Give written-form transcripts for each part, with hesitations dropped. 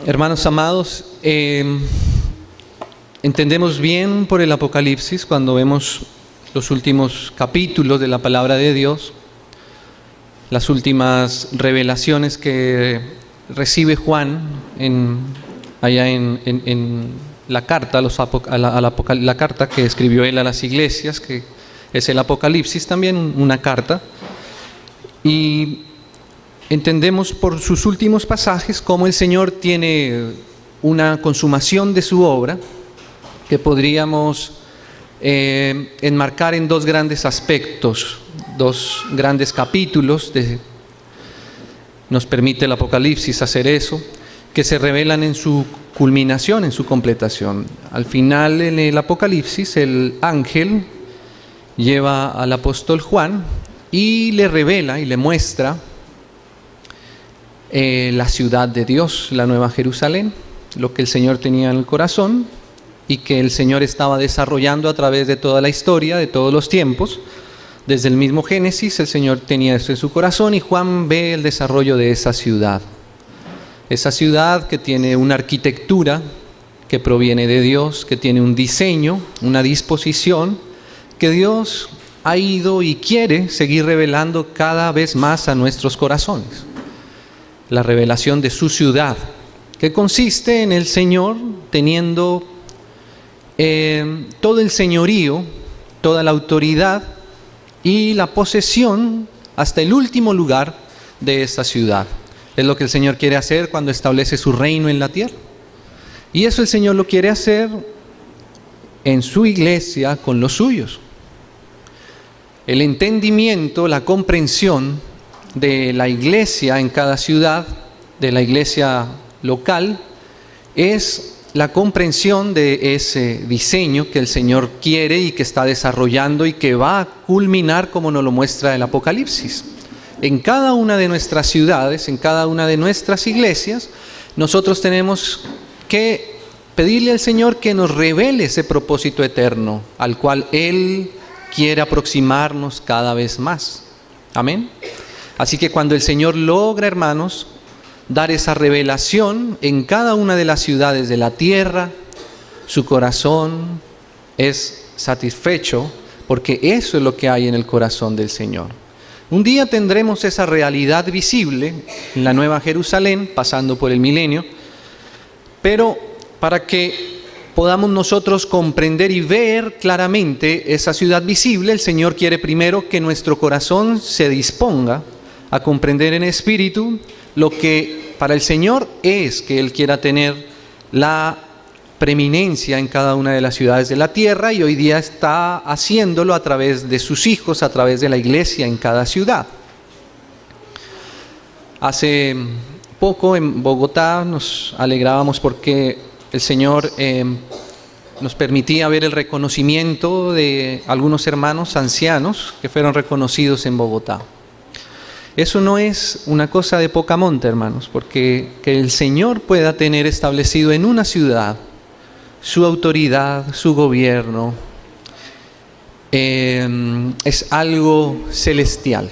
Hermanos amados, entendemos bien por el Apocalipsis cuando vemos los últimos capítulos de la palabra de Dios, las últimas revelaciones que recibe Juan allá en la carta, la carta que escribió él a las iglesias, que es el Apocalipsis, también una carta. Y entendemos por sus últimos pasajes cómo el Señor tiene una consumación de su obra que podríamos enmarcar en dos grandes aspectos, dos grandes capítulos, nos permite el Apocalipsis hacer eso, que se revelan en su culminación, en su completación. Al final, en el Apocalipsis, el ángel lleva al apóstol Juan y le revela y le muestra la ciudad de Dios, la Nueva Jerusalén, lo que el Señor tenía en el corazón y que el Señor estaba desarrollando a través de toda la historia, de todos los tiempos. Desde el mismo Génesis el Señor tenía esto en su corazón y Juan ve el desarrollo de esa ciudad que tiene una arquitectura que proviene de Dios, que tiene un diseño, una disposición que Dios ha ido y quiere seguir revelando cada vez más a nuestros corazones. La revelación de su ciudad, que consiste en el Señor teniendo todo el señorío, toda la autoridad y la posesión hasta el último lugar de esta ciudad. Es lo que el Señor quiere hacer cuando establece su reino en la tierra. Y eso el Señor lo quiere hacer en su iglesia con los suyos. El entendimiento, la comprensión de la iglesia en cada ciudad, de la iglesia local, es la comprensión de ese diseño que el Señor quiere y que está desarrollando y que va a culminar como nos lo muestra el Apocalipsis. En cada una de nuestras ciudades, en cada una de nuestras iglesias, nosotros tenemos que pedirle al Señor que nos revele ese propósito eterno al cual Él quiere aproximarnos cada vez más. Amén. Así que cuando el Señor logra, hermanos, dar esa revelación en cada una de las ciudades de la tierra, su corazón es satisfecho porque eso es lo que hay en el corazón del Señor. Un día tendremos esa realidad visible en la Nueva Jerusalén, pasando por el milenio, pero para que podamos nosotros comprender y ver claramente esa ciudad visible, el Señor quiere primero que nuestro corazón se disponga a comprender en espíritu lo que para el Señor es que Él quiera tener la preeminencia en cada una de las ciudades de la tierra, y hoy día está haciéndolo a través de sus hijos, a través de la iglesia en cada ciudad. Hace poco en Bogotá nos alegrábamos porque el Señor nos permitía ver el reconocimiento de algunos hermanos ancianos que fueron reconocidos en Bogotá. Eso no es una cosa de poca monta, hermanos, porque que el Señor pueda tener establecido en una ciudad su autoridad, su gobierno, es algo celestial.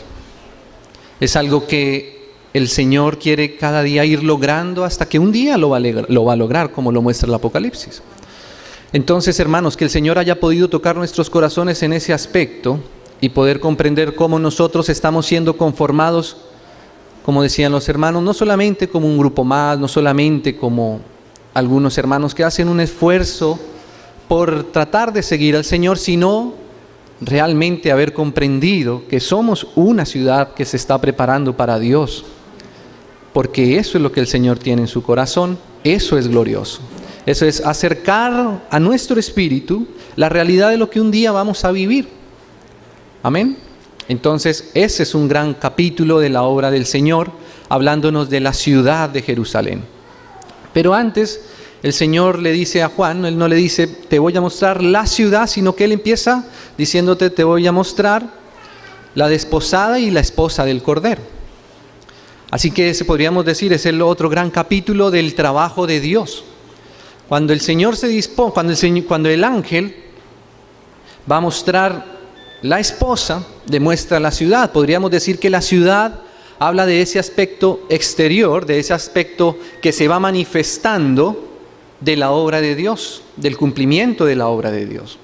Es algo que el Señor quiere cada día ir logrando hasta que un día lo va a lograr, como lo muestra el Apocalipsis. Entonces, hermanos, que el Señor haya podido tocar nuestros corazones en ese aspecto y poder comprender cómo nosotros estamos siendo conformados, como decían los hermanos, no solamente como un grupo más, no solamente como algunos hermanos que hacen un esfuerzo por tratar de seguir al Señor, sino realmente haber comprendido que somos una ciudad que se está preparando para Dios, porque eso es lo que el Señor tiene en su corazón. Eso es glorioso. Eso es acercar a nuestro espíritu la realidad de lo que un día vamos a vivir. Amén. Entonces ese es un gran capítulo de la obra del Señor, hablándonos de la ciudad de Jerusalén. Pero antes el Señor le dice a Juan, Él no le dice te voy a mostrar la ciudad, sino que Él empieza diciéndote te voy a mostrar la desposada y la esposa del Cordero. Así que ese podríamos decir es el otro gran capítulo del trabajo de Dios. Cuando el Señor se dispone, cuando el ángel va a mostrar la esposa, demuestra la ciudad. Podríamos decir que la ciudad habla de ese aspecto exterior, de ese aspecto que se va manifestando de la obra de Dios, del cumplimiento de la obra de Dios.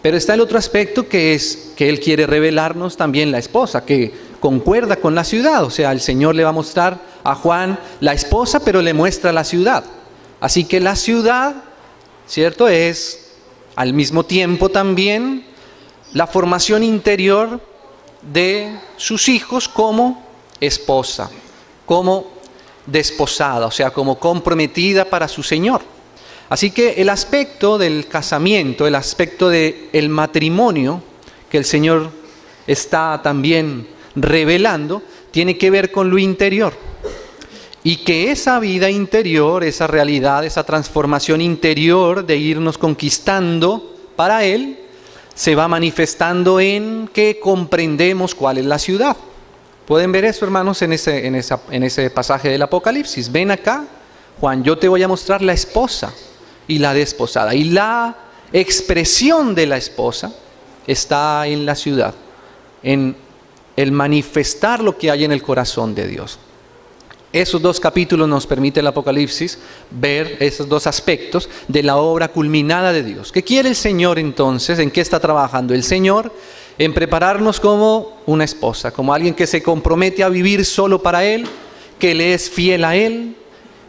Pero está el otro aspecto que es que Él quiere revelarnos también la esposa, que concuerda con la ciudad. O sea, el Señor le va a mostrar a Juan la esposa, pero le muestra la ciudad. Así que la ciudad, ¿cierto?, es al mismo tiempo también la formación interior de sus hijos como esposa, como desposada, o sea, como comprometida para su Señor. Así que el aspecto del casamiento, el aspecto del matrimonio que el Señor está también revelando, tiene que ver con lo interior. Y que esa vida interior, esa realidad, esa transformación interior de irnos conquistando para Él, se va manifestando en que comprendemos cuál es la ciudad. ¿Pueden ver eso, hermanos, en ese pasaje del Apocalipsis? Ven acá, Juan, yo te voy a mostrar la esposa y la desposada. Y la expresión de la esposa está en la ciudad, en el manifestar lo que hay en el corazón de Dios. Esos dos capítulos nos permite el Apocalipsis ver esos dos aspectos de la obra culminada de Dios. ¿Qué quiere el Señor entonces? ¿En qué está trabajando el Señor? En prepararnos como una esposa, como alguien que se compromete a vivir solo para Él, que le es fiel a Él,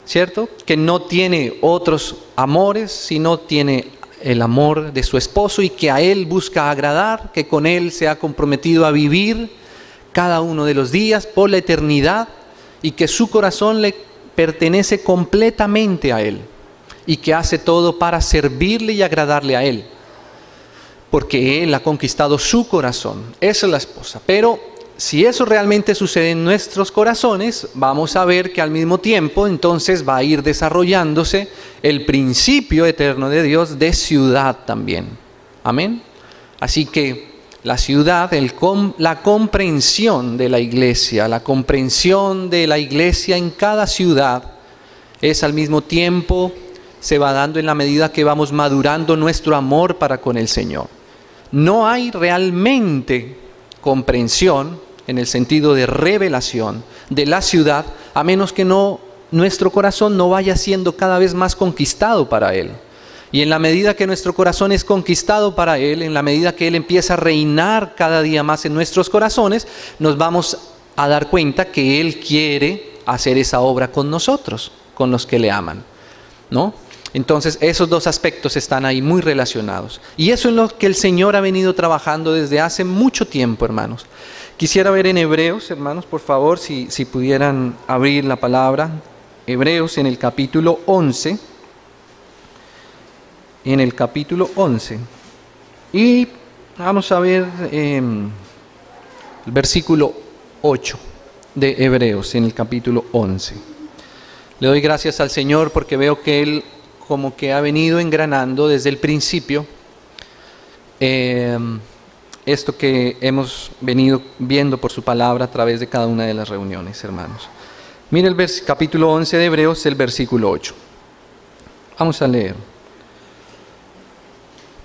¿cierto? Que no tiene otros amores, sino tiene el amor de su esposo y que a Él busca agradar, que con Él se ha comprometido a vivir cada uno de los días por la eternidad y que su corazón le pertenece completamente a Él y que hace todo para servirle y agradarle a Él, porque Él ha conquistado su corazón. Esa es la esposa. Pero si eso realmente sucede en nuestros corazones, vamos a ver que al mismo tiempo entonces va a ir desarrollándose el principio eterno de Dios de ciudad también. Amén. Así que la ciudad, la comprensión de la iglesia, la comprensión de la iglesia en cada ciudad es al mismo tiempo, se va dando en la medida que vamos madurando nuestro amor para con el Señor. No hay realmente comprensión en el sentido de revelación de la ciudad, a menos que nuestro corazón no vaya siendo cada vez más conquistado para Él. Y en la medida que nuestro corazón es conquistado para Él, en la medida que Él empieza a reinar cada día más en nuestros corazones, nos vamos a dar cuenta que Él quiere hacer esa obra con nosotros, con los que le aman, ¿no? Entonces esos dos aspectos están ahí muy relacionados. Y eso es lo que el Señor ha venido trabajando desde hace mucho tiempo, hermanos. Quisiera ver en Hebreos, hermanos, por favor, si pudieran abrir la palabra. Hebreos en el capítulo 11. En el capítulo 11. Y vamos a ver el versículo 8 de Hebreos en el capítulo 11. Le doy gracias al Señor porque veo que Él como que ha venido engranando desde el principio esto que hemos venido viendo por su palabra a través de cada una de las reuniones, hermanos. Mire el capítulo 11 de Hebreos, el versículo 8. Vamos a leer.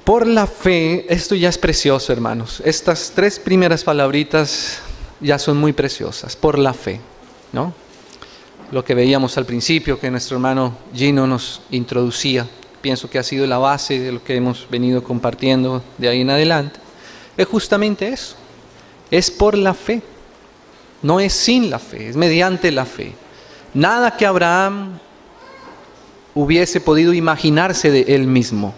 Por la fe, esto ya es precioso, hermanos. Estas tres primeras palabritas ya son muy preciosas. Por la fe, ¿no? Lo que veíamos al principio, que nuestro hermano Gino nos introducía, pienso que ha sido la base de lo que hemos venido compartiendo de ahí en adelante, es justamente eso. Es por la fe. No es sin la fe, es mediante la fe. Nada que Abraham hubiese podido imaginarse de él mismo.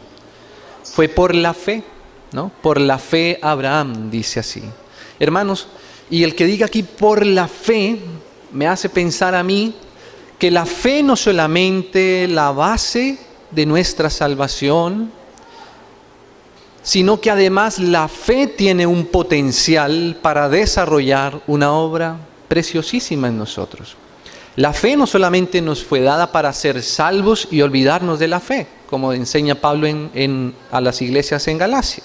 Fue por la fe, ¿no? Por la fe Abraham, dice así. Hermanos, y el que diga aquí por la fe, me hace pensar a mí que la fe no solamente la base de nuestra salvación, sino que además la fe tiene un potencial para desarrollar una obra preciosísima en nosotros. La fe no solamente nos fue dada para ser salvos y olvidarnos de la fe, como enseña Pablo a las iglesias en Galacia.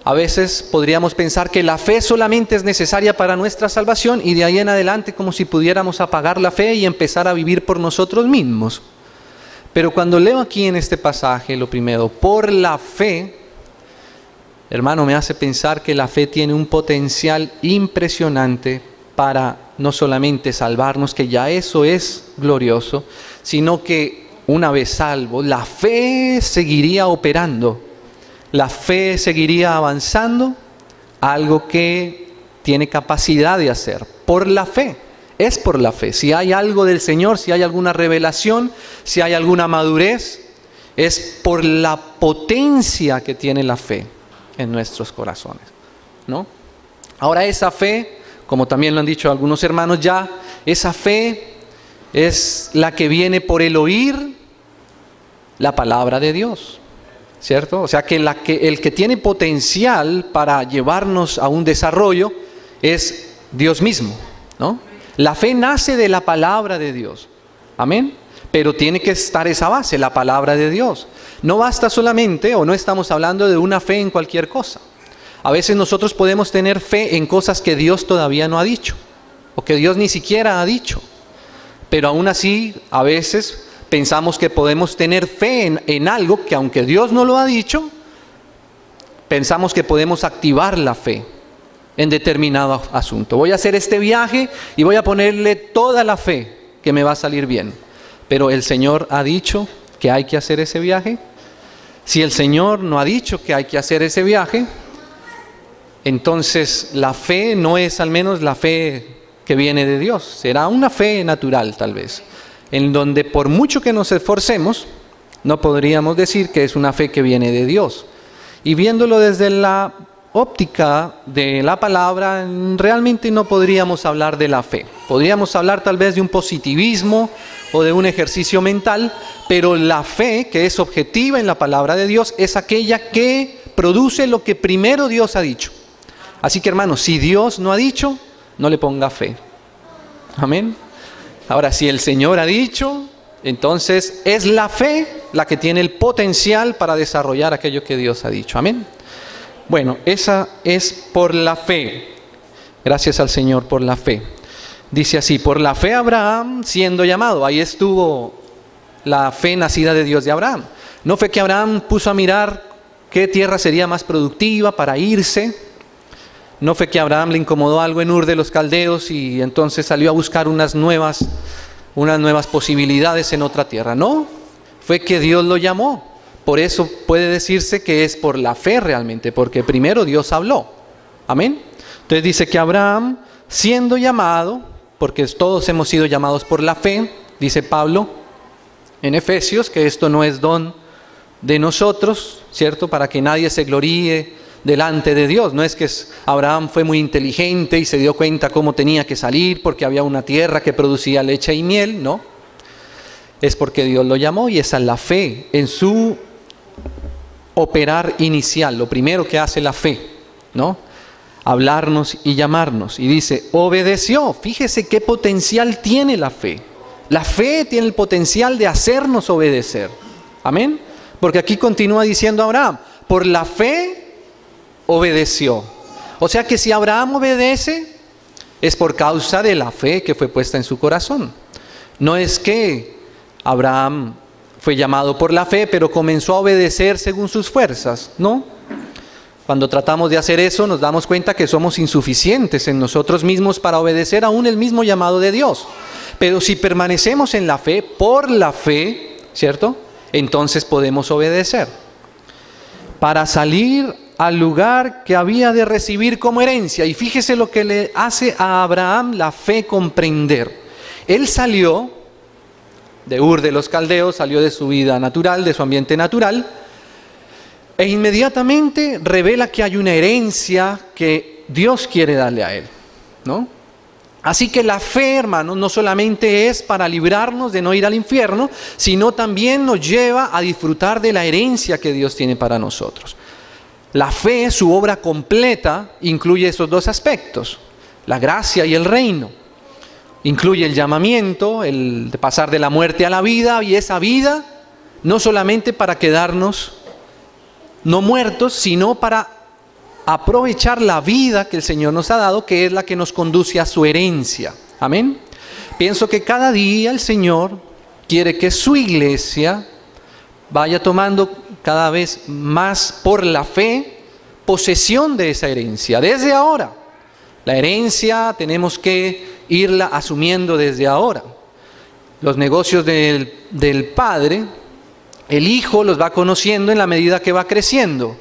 A veces podríamos pensar que la fe solamente es necesaria para nuestra salvación y de ahí en adelante como si pudiéramos apagar la fe y empezar a vivir por nosotros mismos. Pero cuando leo aquí en este pasaje, lo primero, por la fe, hermano, me hace pensar que la fe tiene un potencial impresionante para no solamente salvarnos, que ya eso es glorioso, sino que una vez salvo, la fe seguiría operando, la fe seguiría avanzando, algo que tiene capacidad de hacer, por la fe, es por la fe. Si hay algo del Señor, si hay alguna revelación, si hay alguna madurez, es por la potencia que tiene la fe en nuestros corazones, ¿no? Ahora esa fe, como también lo han dicho algunos hermanos ya, esa fe es la que viene por el oír la palabra de Dios, ¿cierto? O sea que el que tiene potencial para llevarnos a un desarrollo es Dios mismo, ¿no? La fe nace de la palabra de Dios, amén. Pero tiene que estar esa base, la palabra de Dios. No basta solamente, o no estamos hablando de una fe en cualquier cosa. A veces nosotros podemos tener fe en cosas que Dios todavía no ha dicho, o que Dios ni siquiera ha dicho. Pero aún así, a veces pensamos que podemos tener fe en algo que aunque Dios no lo ha dicho, pensamos que podemos activar la fe en determinado asunto. Voy a hacer este viaje y voy a ponerle toda la fe que me va a salir bien. Pero el Señor ha dicho que hay que hacer ese viaje. Si el Señor no ha dicho que hay que hacer ese viaje, entonces la fe no es al menos la fe que viene de Dios. Será una fe natural tal vez, en donde por mucho que nos esforcemos, no podríamos decir que es una fe que viene de Dios. Y viéndolo desde la óptica de la palabra, realmente no podríamos hablar de la fe. Podríamos hablar tal vez de un positivismo o de un ejercicio mental, pero la fe que es objetiva en la palabra de Dios es aquella que produce lo que primero Dios ha dicho. Así que hermanos, si Dios no ha dicho, no le ponga fe. Amén. Ahora, si el Señor ha dicho, entonces es la fe la que tiene el potencial para desarrollar aquello que Dios ha dicho. Amén. Bueno, esa es por la fe. Gracias al Señor por la fe. Dice así, por la fe Abraham siendo llamado. Ahí estuvo la fe nacida de Dios de Abraham. No fue que Abraham puso a mirar qué tierra sería más productiva para irse. No fue que Abraham le incomodó algo en Ur de los Caldeos y entonces salió a buscar unas nuevas posibilidades en otra tierra. No, fue que Dios lo llamó. Por eso puede decirse que es por la fe realmente, porque primero Dios habló. Amén. Entonces dice que Abraham, siendo llamado, porque todos hemos sido llamados por la fe, dice Pablo en Efesios, que esto no es don de nosotros, ¿cierto? Para que nadie se gloríe delante de Dios. No es que Abraham fue muy inteligente y se dio cuenta cómo tenía que salir porque había una tierra que producía leche y miel, no. Es porque Dios lo llamó y esa es la fe en su operar inicial, lo primero que hace la fe, ¿no? Hablarnos y llamarnos. Y dice, obedeció. Fíjese qué potencial tiene la fe. La fe tiene el potencial de hacernos obedecer. Amén. Porque aquí continúa diciendo Abraham, por la fe obedeció. O sea que si Abraham obedece, es por causa de la fe que fue puesta en su corazón. No es que Abraham fue llamado por la fe, pero comenzó a obedecer según sus fuerzas, ¿no? Cuando tratamos de hacer eso, nos damos cuenta que somos insuficientes en nosotros mismos para obedecer aún el mismo llamado de Dios. Pero si permanecemos en la fe, por la fe, ¿cierto? Entonces podemos obedecer. Para salir al lugar que había de recibir como herencia. Y fíjese lo que le hace a Abraham la fe comprender. Él salió de Ur de los Caldeos, salió de su vida natural, de su ambiente natural, e inmediatamente revela que hay una herencia que Dios quiere darle a él, ¿no? Así que la fe, hermanos, no solamente es para librarnos de no ir al infierno, sino también nos lleva a disfrutar de la herencia que Dios tiene para nosotros. La fe, su obra completa, incluye esos dos aspectos, la gracia y el reino. Incluye el llamamiento, el de pasar de la muerte a la vida, y esa vida no solamente para quedarnos no muertos, sino para aprovechar la vida que el Señor nos ha dado, que es la que nos conduce a su herencia. Amén. Pienso que cada día el Señor quiere que su iglesia vaya tomando cada vez más por la fe posesión de esa herencia. Desde ahora, la herencia tenemos que irla asumiendo desde ahora. Los negocios del padre, el hijo los va conociendo en la medida que va creciendo.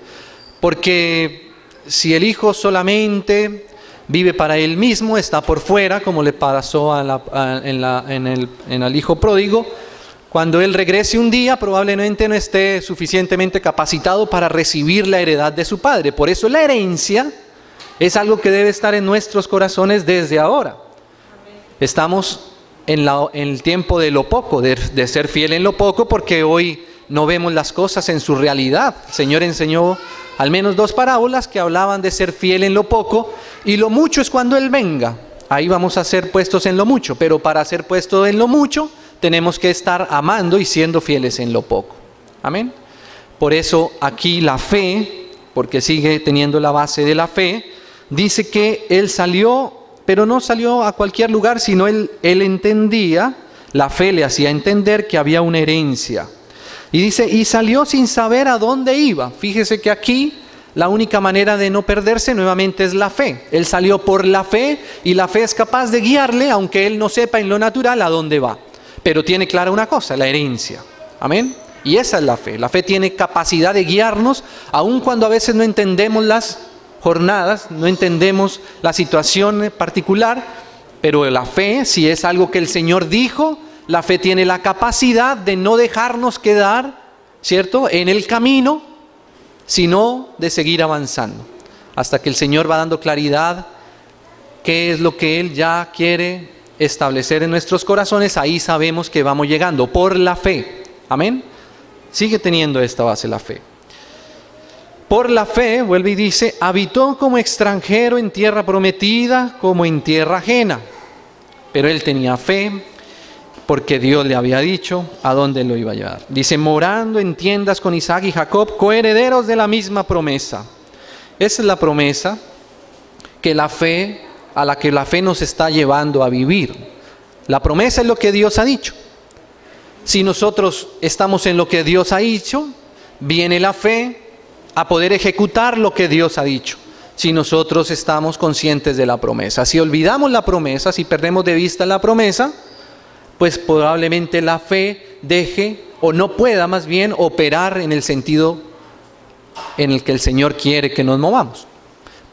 Porque si el hijo solamente vive para él mismo, está por fuera, como le pasó al hijo pródigo, cuando él regrese un día probablemente no esté suficientemente capacitado para recibir la heredad de su padre. Por eso la herencia es algo que debe estar en nuestros corazones desde ahora. Estamos en el tiempo de lo poco, de ser fiel en lo poco, porque hoy no vemos las cosas en su realidad. El Señor enseñó al menos 2 parábolas que hablaban de ser fiel en lo poco, y lo mucho es cuando Él venga. Ahí vamos a ser puestos en lo mucho, pero para ser puestos en lo mucho tenemos que estar amando y siendo fieles en lo poco. Amén. Por eso aquí la fe, porque sigue teniendo la base de la fe, dice que Él salió, pero no salió a cualquier lugar, sino él entendía, la fe le hacía entender que había una herencia. Y dice, y salió sin saber a dónde iba. Fíjese que aquí la única manera de no perderse nuevamente es la fe. Él salió por la fe, y la fe es capaz de guiarle, aunque él no sepa en lo natural a dónde va. Pero tiene clara una cosa, la herencia. Amén. Y esa es la fe. La fe tiene capacidad de guiarnos, aun cuando a veces no entendemos las jornadas, no entendemos la situación particular, pero la fe, si es algo que el Señor dijo, la fe tiene la capacidad de no dejarnos quedar, ¿cierto?, en el camino, sino de seguir avanzando, hasta que el Señor va dando claridad qué es lo que Él ya quiere establecer en nuestros corazones. Ahí sabemos que vamos llegando por la fe. Amén. Sigue teniendo esta base la fe. Por la fe, vuelve y dice, habitó como extranjero en tierra prometida, como en tierra ajena. Pero él tenía fe, porque Dios le había dicho a dónde lo iba a llevar. Dice, morando en tiendas con Isaac y Jacob, coherederos de la misma promesa. Esa es la promesa que la fe, a la que la fe nos está llevando a vivir. La promesa es lo que Dios ha dicho. Si nosotros estamos en lo que Dios ha dicho, viene la fe a poder ejecutar lo que Dios ha dicho. Si nosotros estamos conscientes de la promesa. Si olvidamos la promesa, si perdemos de vista la promesa, pues probablemente la fe deje, o no pueda más bien, operar en el sentido en el que el Señor quiere que nos movamos.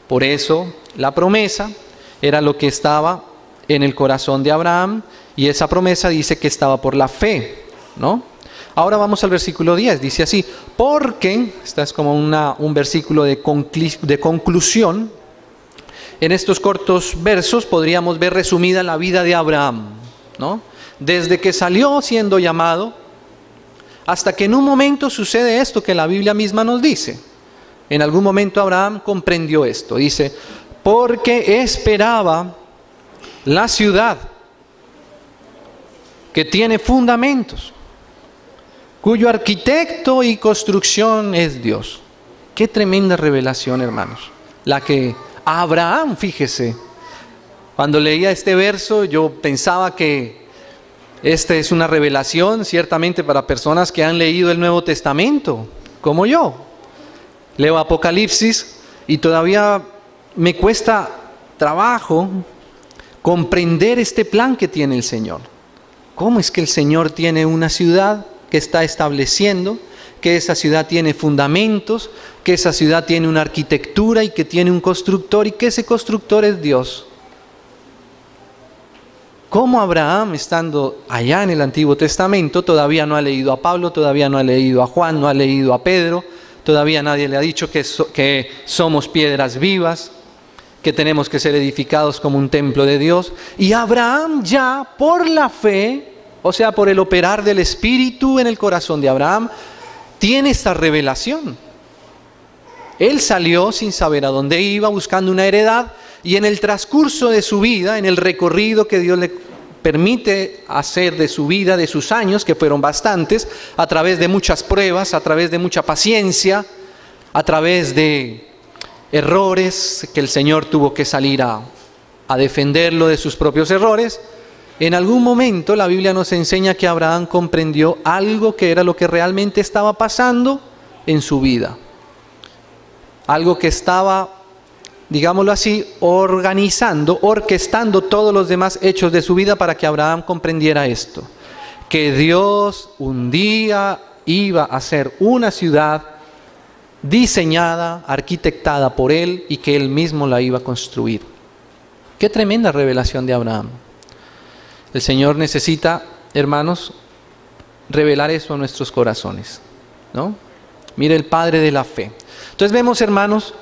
Por eso la promesa era lo que estaba en el corazón de Abraham, y esa promesa dice que estaba por la fe, ¿no? Ahora vamos al versículo 10, dice así, porque, esta es como un versículo de conclusión. En estos cortos versos podríamos ver resumida la vida de Abraham, ¿no? Desde que salió siendo llamado, hasta que en un momento sucede esto que la Biblia misma nos dice. En algún momento Abraham comprendió esto, dice, porque esperaba la ciudad que tiene fundamentos, cuyo arquitecto y construcción es Dios. Qué tremenda revelación, hermanos. La que Abraham, fíjese, cuando leía este verso yo pensaba que esta es una revelación ciertamente para personas que han leído el Nuevo Testamento, como yo. Leo Apocalipsis y todavía me cuesta trabajo comprender este plan que tiene el Señor. ¿Cómo es que el Señor tiene una ciudad que está estableciendo, que esa ciudad tiene fundamentos, que esa ciudad tiene una arquitectura y que tiene un constructor, y que ese constructor es Dios? ¿Cómo Abraham, estando allá en el Antiguo Testamento, todavía no ha leído a Pablo, todavía no ha leído a Juan, no ha leído a Pedro, todavía nadie le ha dicho que somos piedras vivas, que tenemos que ser edificados como un templo de Dios? Y Abraham ya por la fe, o sea, por el operar del Espíritu en el corazón de Abraham, tiene esta revelación. Él salió sin saber a dónde iba, buscando una heredad, y en el transcurso de su vida, en el recorrido que Dios le permite hacer de su vida, de sus años, que fueron bastantes, a través de muchas pruebas, a través de mucha paciencia, a través de errores que el Señor tuvo que salir a defenderlo de sus propios errores. En algún momento la Biblia nos enseña que Abraham comprendió algo que era lo que realmente estaba pasando en su vida. Algo que estaba digámoslo así, orquestando todos los demás hechos de su vida para que Abraham comprendiera esto, que Dios un día iba a hacer una ciudad diseñada, arquitectada por él y que él mismo la iba a construir. Qué tremenda revelación de Abraham. El Señor necesita, hermanos, revelar eso a nuestros corazones, ¿no? Mire, el padre de la fe. Entonces vemos, hermanos,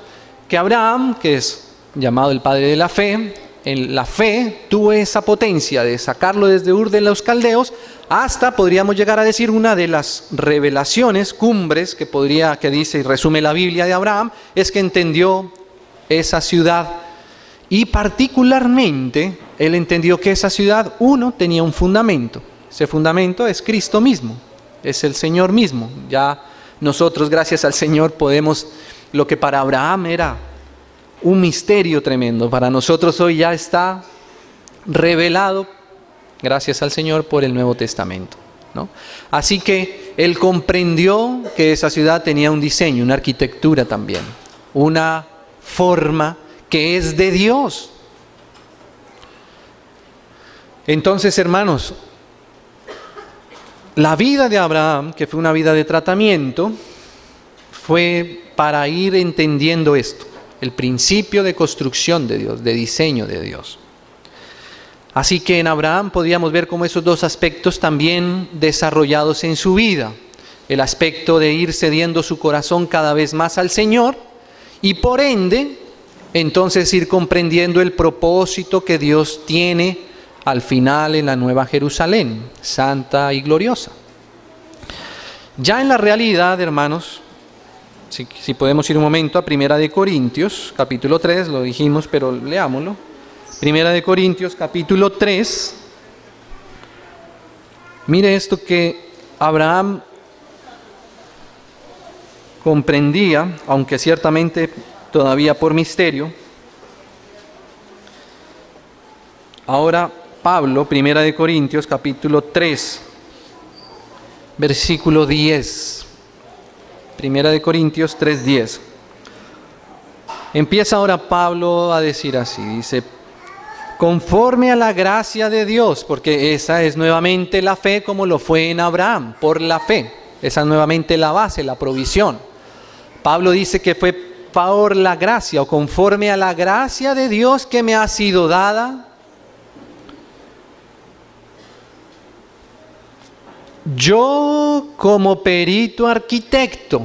que Abraham, que es llamado el padre de la fe, en la fe tuvo esa potencia de sacarlo desde Ur de los Caldeos hasta, podríamos llegar a decir, una de las revelaciones, cumbres, que dice y resume la Biblia de Abraham, es que entendió esa ciudad. Y particularmente, él entendió que esa ciudad, tenía un fundamento. Ese fundamento es Cristo mismo, es el Señor mismo. Ya nosotros, gracias al Señor, podemos, lo que para Abraham era un misterio tremendo, para nosotros hoy ya está revelado, gracias al Señor, por el Nuevo Testamento, ¿no? Así que él comprendió que esa ciudad tenía un diseño, una arquitectura también, una forma que es de Dios. Entonces, hermanos, la vida de Abraham, que fue una vida de tratamiento, fue para ir entendiendo esto, el principio de construcción de Dios, de diseño de Dios. Así que en Abraham podríamos ver como esos dos aspectos también desarrollados en su vida. El aspecto de ir cediendo su corazón cada vez más al Señor y por ende, entonces ir comprendiendo el propósito que Dios tiene al final en la Nueva Jerusalén, santa y gloriosa. Ya en la realidad, hermanos, si podemos ir un momento a 1 Corintios, capítulo 3, lo dijimos, pero leámoslo. 1 Corintios, capítulo 3. Mire esto que Abraham comprendía, aunque ciertamente todavía por misterio. Ahora Pablo, 1 Corintios, capítulo 3, versículo 10. 1 Corintios 3:10. Empieza ahora Pablo a decir así, dice, conforme a la gracia de Dios, porque esa es nuevamente la fe como lo fue en Abraham, por la fe. Esa es nuevamente la base, la provisión. Pablo dice que fue por la gracia o conforme a la gracia de Dios que me ha sido dada. Yo como perito arquitecto,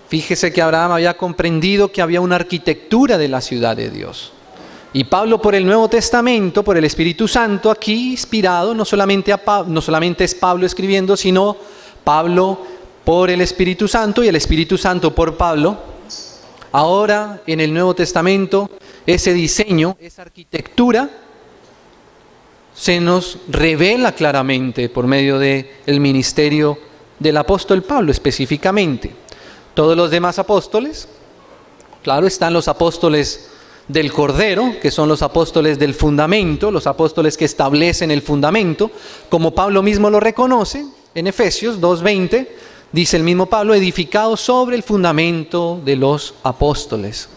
fíjese que Abraham había comprendido que había una arquitectura de la ciudad de Dios. Y Pablo por el Nuevo Testamento, por el Espíritu Santo, aquí inspirado, no solamente es Pablo escribiendo, sino Pablo por el Espíritu Santo y el Espíritu Santo por Pablo. Ahora en el Nuevo Testamento, ese diseño, esa arquitectura, se nos revela claramente por medio del ministerio del apóstol Pablo específicamente. Todos los demás apóstoles, claro, están los apóstoles del Cordero, que son los apóstoles del fundamento, los apóstoles que establecen el fundamento, como Pablo mismo lo reconoce en Efesios 2:20, dice el mismo Pablo, edificado sobre el fundamento de los apóstoles.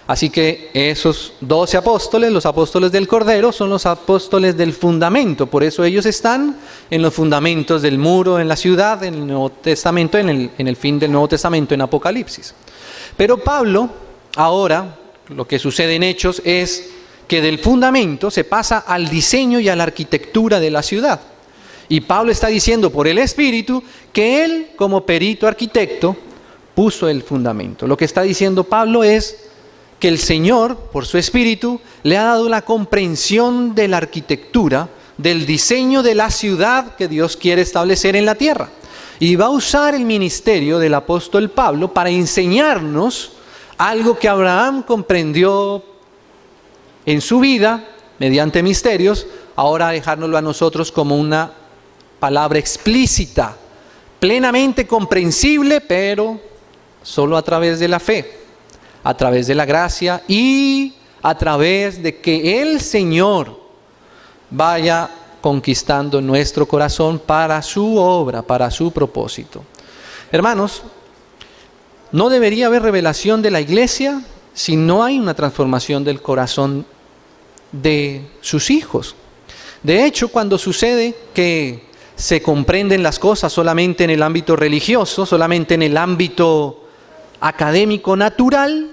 Así que esos 12 apóstoles, los apóstoles del Cordero, son los apóstoles del fundamento. Por eso ellos están en los fundamentos del muro, en la ciudad, en el Nuevo Testamento, en el fin del Nuevo Testamento, en Apocalipsis. Pero Pablo, ahora, lo que sucede en Hechos es que del fundamento se pasa al diseño y a la arquitectura de la ciudad. Y Pablo está diciendo por el Espíritu que él, como perito arquitecto, puso el fundamento. Lo que está diciendo Pablo es que el Señor, por su Espíritu, le ha dado la comprensión de la arquitectura, del diseño de la ciudad que Dios quiere establecer en la tierra. Y va a usar el ministerio del apóstol Pablo para enseñarnos algo que Abraham comprendió en su vida, mediante misterios, ahora dejárnoslo a nosotros como una palabra explícita, plenamente comprensible, pero solo a través de la fe, a través de la gracia y a través de que el Señor vaya conquistando nuestro corazón para su obra, para su propósito. Hermanos, ¿no debería haber revelación de la iglesia si no hay una transformación del corazón de sus hijos. De hecho, cuando sucede que se comprenden las cosas solamente en el ámbito religioso, solamente en el ámbito académico natural,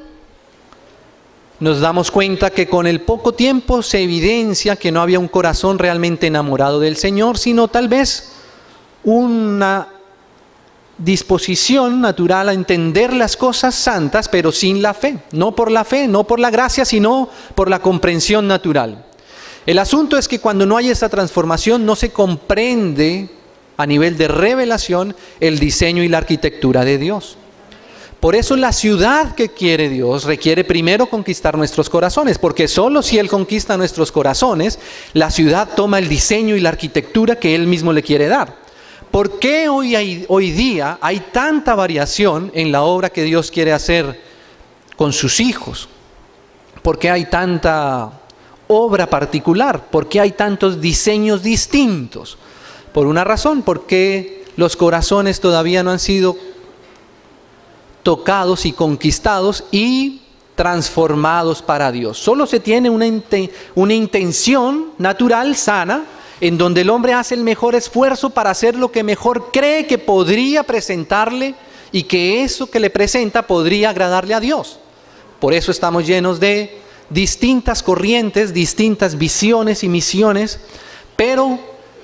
nos damos cuenta que con el poco tiempo se evidencia que no había un corazón realmente enamorado del Señor, sino tal vez una disposición natural a entender las cosas santas, pero sin la fe, no por la gracia, sino por la comprensión natural. El asunto es que cuando no hay esa transformación, no se comprende a nivel de revelación el diseño y la arquitectura de Dios. Por eso la ciudad que quiere Dios requiere primero conquistar nuestros corazones, porque solo si Él conquista nuestros corazones, la ciudad toma el diseño y la arquitectura que Él mismo le quiere dar. ¿Por qué hoy día hay tanta variación en la obra que Dios quiere hacer con sus hijos? ¿Por qué hay tanta obra particular? ¿Por qué hay tantos diseños distintos? Por una razón, porque los corazones todavía no han sido tocados y conquistados y transformados para Dios. Solo se tiene una intención natural, sana, en donde el hombre hace el mejor esfuerzo para hacer lo que mejor cree que podría presentarle y que eso que le presenta podría agradarle a Dios. Por eso estamos llenos de distintas corrientes, distintas visiones y misiones, pero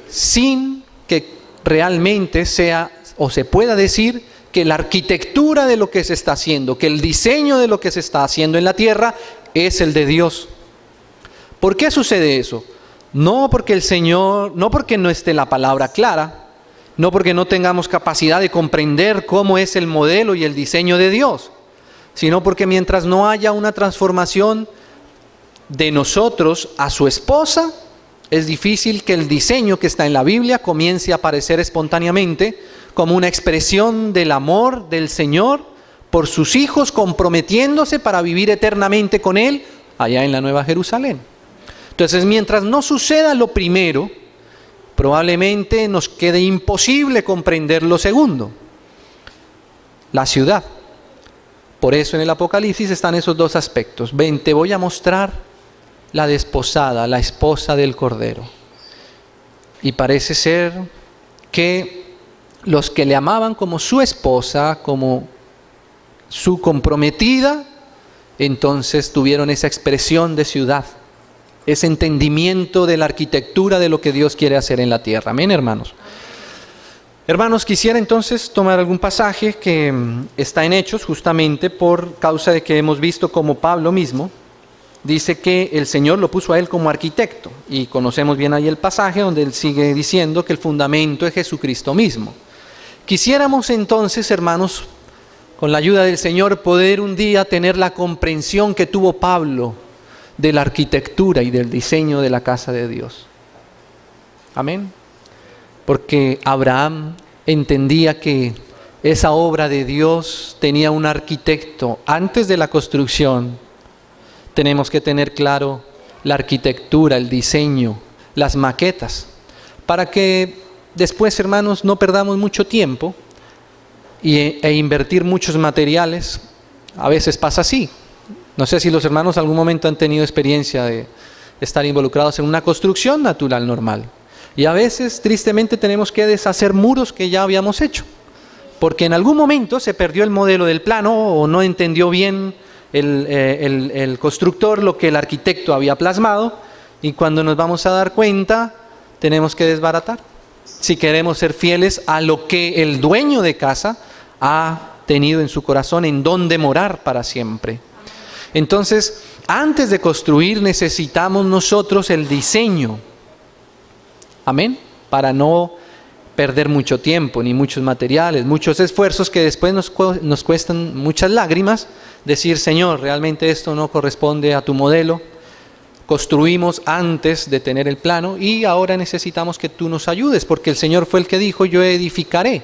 sin que realmente sea o se pueda decir que la arquitectura de lo que se está haciendo, que el diseño de lo que se está haciendo en la tierra es el de Dios. ¿Por qué sucede eso? No porque el Señor, no porque no esté la palabra clara, no porque no tengamos capacidad de comprender cómo es el modelo y el diseño de Dios, sino porque mientras no haya una transformación de nosotros a su esposa, es difícil que el diseño que está en la Biblia comience a aparecer espontáneamente como una expresión del amor del Señor por sus hijos, comprometiéndose para vivir eternamente con Él allá en la Nueva Jerusalén. Entonces, mientras no suceda lo primero, probablemente nos quede imposible comprender lo segundo, la ciudad. Por eso en el Apocalipsis están esos dos aspectos. Ven, te voy a mostrar la desposada, la esposa del Cordero. Y parece ser que los que le amaban como su esposa, como su comprometida, entonces tuvieron esa expresión de ciudad, ese entendimiento de la arquitectura de lo que Dios quiere hacer en la tierra. Amén, hermanos. Hermanos, quisiera entonces tomar algún pasaje que está en Hechos, justamente por causa de que hemos visto como Pablo mismo dice que el Señor lo puso a él como arquitecto. Y conocemos bien ahí el pasaje donde él sigue diciendo que el fundamento es Jesucristo mismo. Quisiéramos entonces, hermanos, con la ayuda del Señor, poder un día tener la comprensión que tuvo Pablo de la arquitectura y del diseño de la casa de Dios. Amén. Porque Abraham entendía que esa obra de Dios tenía un arquitecto. Antes de la construcción, tenemos que tener claro la arquitectura, el diseño, las maquetas, para que después, hermanos, no perdamos mucho tiempo e invertir muchos materiales. A veces pasa así. No sé si los hermanos en algún momento han tenido experiencia de estar involucrados en una construcción natural normal. Y a veces, tristemente, tenemos que deshacer muros que ya habíamos hecho, porque en algún momento se perdió el modelo del plano o no entendió bien el constructor lo que el arquitecto había plasmado, y cuando nos vamos a dar cuenta, tenemos que desbaratar, si queremos ser fieles a lo que el dueño de casa ha tenido en su corazón, en donde morar para siempre. Entonces, antes de construir necesitamos nosotros el diseño. Amén. Para no perder mucho tiempo, ni muchos materiales, muchos esfuerzos que después nos cuestan muchas lágrimas. Decir, Señor, realmente esto no corresponde a tu modelo. Construimos antes de tener el plano y ahora necesitamos que tú nos ayudes, porque el Señor fue el que dijo, yo edificaré.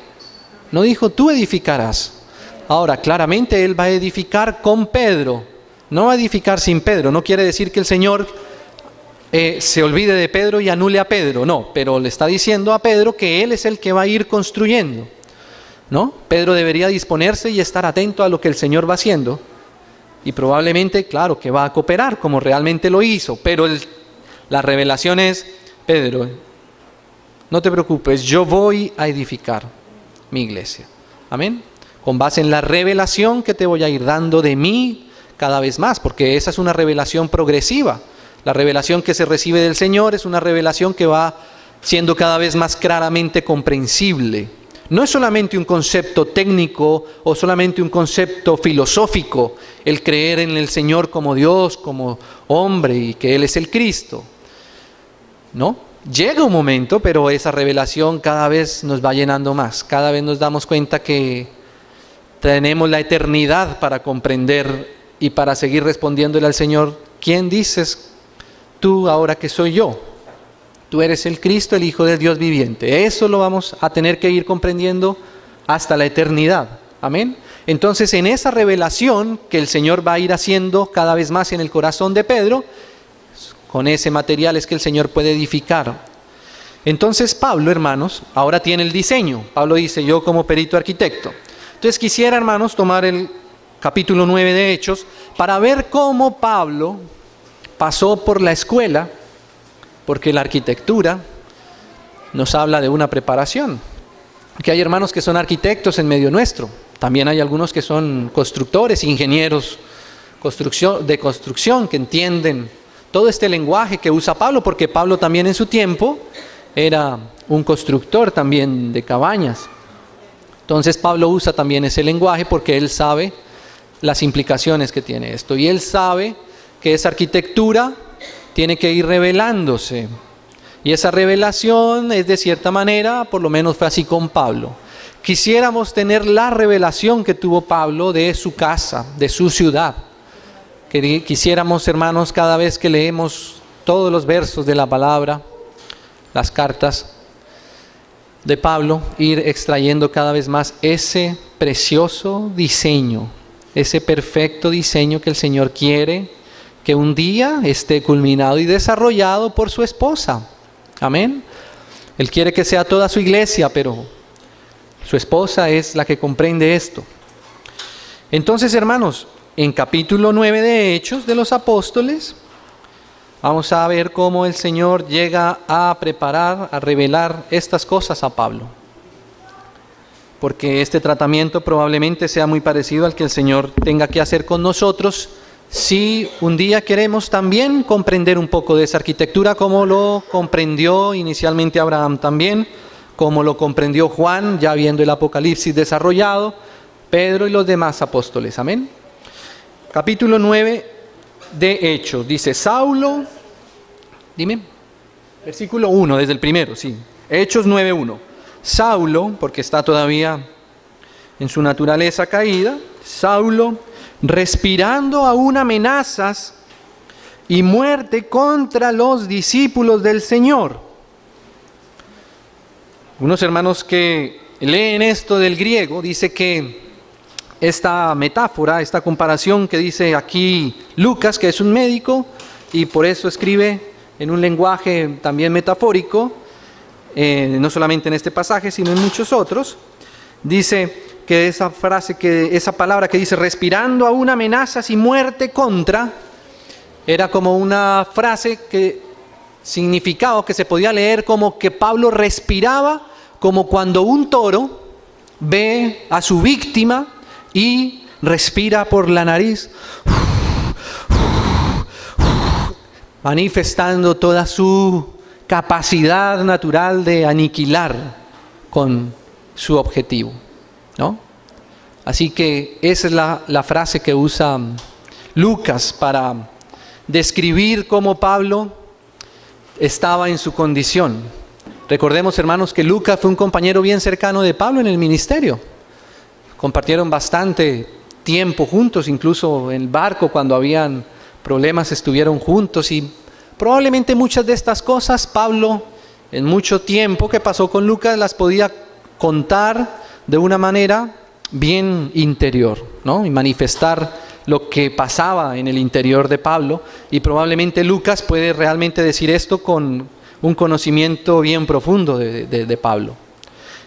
No dijo, tú edificarás. Ahora, claramente Él va a edificar con Pedro. No va a edificar sin Pedro. No quiere decir que el Señor se olvide de Pedro y anule a Pedro, no, pero le está diciendo a Pedro que él es el que va a ir construyendo, ¿no? Pedro debería disponerse y estar atento a lo que el Señor va haciendo, y probablemente, claro, que va a cooperar como realmente lo hizo, pero la revelación es: Pedro, no te preocupes, yo voy a edificar mi iglesia. Amén. Con base en la revelación que te voy a ir dando de mí cada vez más, porque esa es una revelación progresiva. La revelación que se recibe del Señor es una revelación que va siendo cada vez más claramente comprensible. No es solamente un concepto técnico o solamente un concepto filosófico el creer en el Señor como Dios, como hombre y que Él es el Cristo. ¿No? Llega un momento, pero esa revelación cada vez nos va llenando más. Cada vez nos damos cuenta que tenemos la eternidad para comprender y para seguir respondiéndole al Señor: ¿quién dices tú ahora que soy yo? Tú eres el Cristo, el Hijo de Dios viviente. Eso lo vamos a tener que ir comprendiendo hasta la eternidad. Amén. Entonces, en esa revelación que el Señor va a ir haciendo cada vez más en el corazón de Pedro, con ese material es que el Señor puede edificar. Entonces Pablo, hermanos, ahora tiene el diseño. Pablo dice: yo como perito arquitecto. Entonces quisiera, hermanos, tomar el capítulo 9 de Hechos para ver cómo Pablo pasó por la escuela, porque la arquitectura nos habla de una preparación. Que hay hermanos que son arquitectos en medio nuestro. También hay algunos que son constructores, ingenieros de construcción, que entienden todo este lenguaje que usa Pablo, porque Pablo también en su tiempo era un constructor también de cabañas. Entonces Pablo usa también ese lenguaje porque él sabe las implicaciones que tiene esto. Y él sabe que esa arquitectura tiene que ir revelándose. Y esa revelación es de cierta manera, por lo menos fue así con Pablo. Quisiéramos tener la revelación que tuvo Pablo de su casa, de su ciudad. Quisiéramos, hermanos, cada vez que leemos todos los versos de la palabra, las cartas de Pablo, ir extrayendo cada vez más ese precioso diseño, ese perfecto diseño que el Señor quiere que un día esté culminado y desarrollado por su esposa. Amén. Él quiere que sea toda su iglesia, pero su esposa es la que comprende esto. Entonces, hermanos, en capítulo 9 de Hechos de los Apóstoles, vamos a ver cómo el Señor llega a preparar, a revelar estas cosas a Pablo. Porque este tratamiento probablemente sea muy parecido al que el Señor tenga que hacer con nosotros, si un día queremos también comprender un poco de esa arquitectura, como lo comprendió inicialmente Abraham también, como lo comprendió Juan, ya viendo el Apocalipsis desarrollado, Pedro y los demás apóstoles. Amén. Capítulo 9 de Hechos, dice Saulo, dime, versículo 1, desde el primero, sí, Hechos 9:1. Saulo, porque está todavía en su naturaleza caída, Saulo, respirando aún amenazas y muerte contra los discípulos del Señor. Unos hermanos que leen esto del griego, dice que esta metáfora, esta comparación que dice aquí Lucas, que es un médico y por eso escribe en un lenguaje también metafórico, no solamente en este pasaje, sino en muchos otros, dice que esa frase, que esa palabra que dice respirando aún amenazas y muerte contra, era como una frase que significaba, que se podía leer como que Pablo respiraba como cuando un toro ve a su víctima y respira por la nariz, manifestando toda su capacidad natural de aniquilar con su objetivo, ¿no? Así que esa es la frase que usa Lucas para describir cómo Pablo estaba en su condición. Recordemos, hermanos, que Lucas fue un compañero bien cercano de Pablo en el ministerio. Compartieron bastante tiempo juntos, incluso en el barco cuando habían problemas estuvieron juntos, y probablemente muchas de estas cosas Pablo en mucho tiempo que pasó con Lucas las podía contar de una manera bien interior, ¿no? Y manifestar lo que pasaba en el interior de Pablo, y probablemente Lucas puede realmente decir esto con un conocimiento bien profundo de Pablo.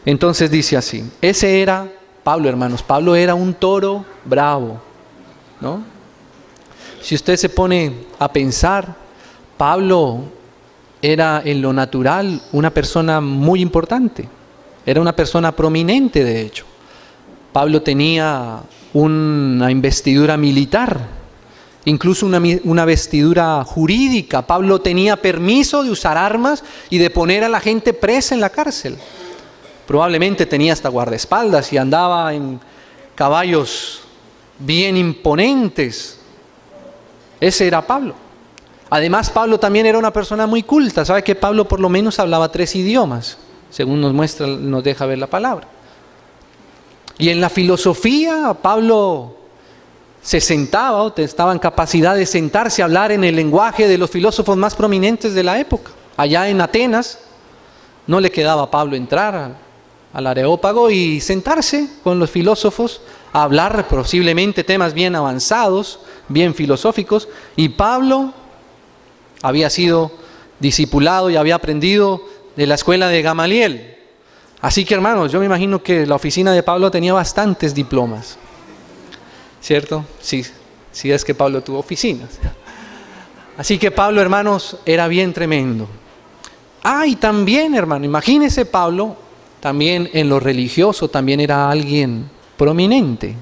Entonces dice así, ese era Pablo, hermanos. Pablo era un toro bravo, ¿no? si usted se pone a pensar, Pablo era en lo natural una persona muy importante. Era una persona prominente, de hecho. Pablo tenía una investidura militar, incluso una vestidura jurídica. Pablo tenía permiso de usar armas y de poner a la gente presa en la cárcel. Probablemente tenía hasta guardaespaldas y andaba en caballos bien imponentes. Ese era Pablo. Además, Pablo también era una persona muy culta. ¿Sabe que Pablo por lo menos hablaba 3 idiomas? Según nos deja ver la palabra. Y en la filosofía, Pablo se sentaba, o estaba en capacidad de sentarse a hablar en el lenguaje de los filósofos más prominentes de la época. Allá en Atenas, no le quedaba a Pablo entrar al Areópago y sentarse con los filósofos a hablar posiblemente temas bien avanzados, bien filosóficos. Y Pablo había sido discipulado y había aprendido de la escuela de Gamaliel. Así que, hermanos, yo me imagino que la oficina de Pablo tenía bastantes diplomas, ¿cierto? Sí, es que Pablo tuvo oficinas. Así que Pablo, hermanos, era bien tremendo. Y también, hermano, imagínese Pablo, también en lo religioso, también era alguien prominente.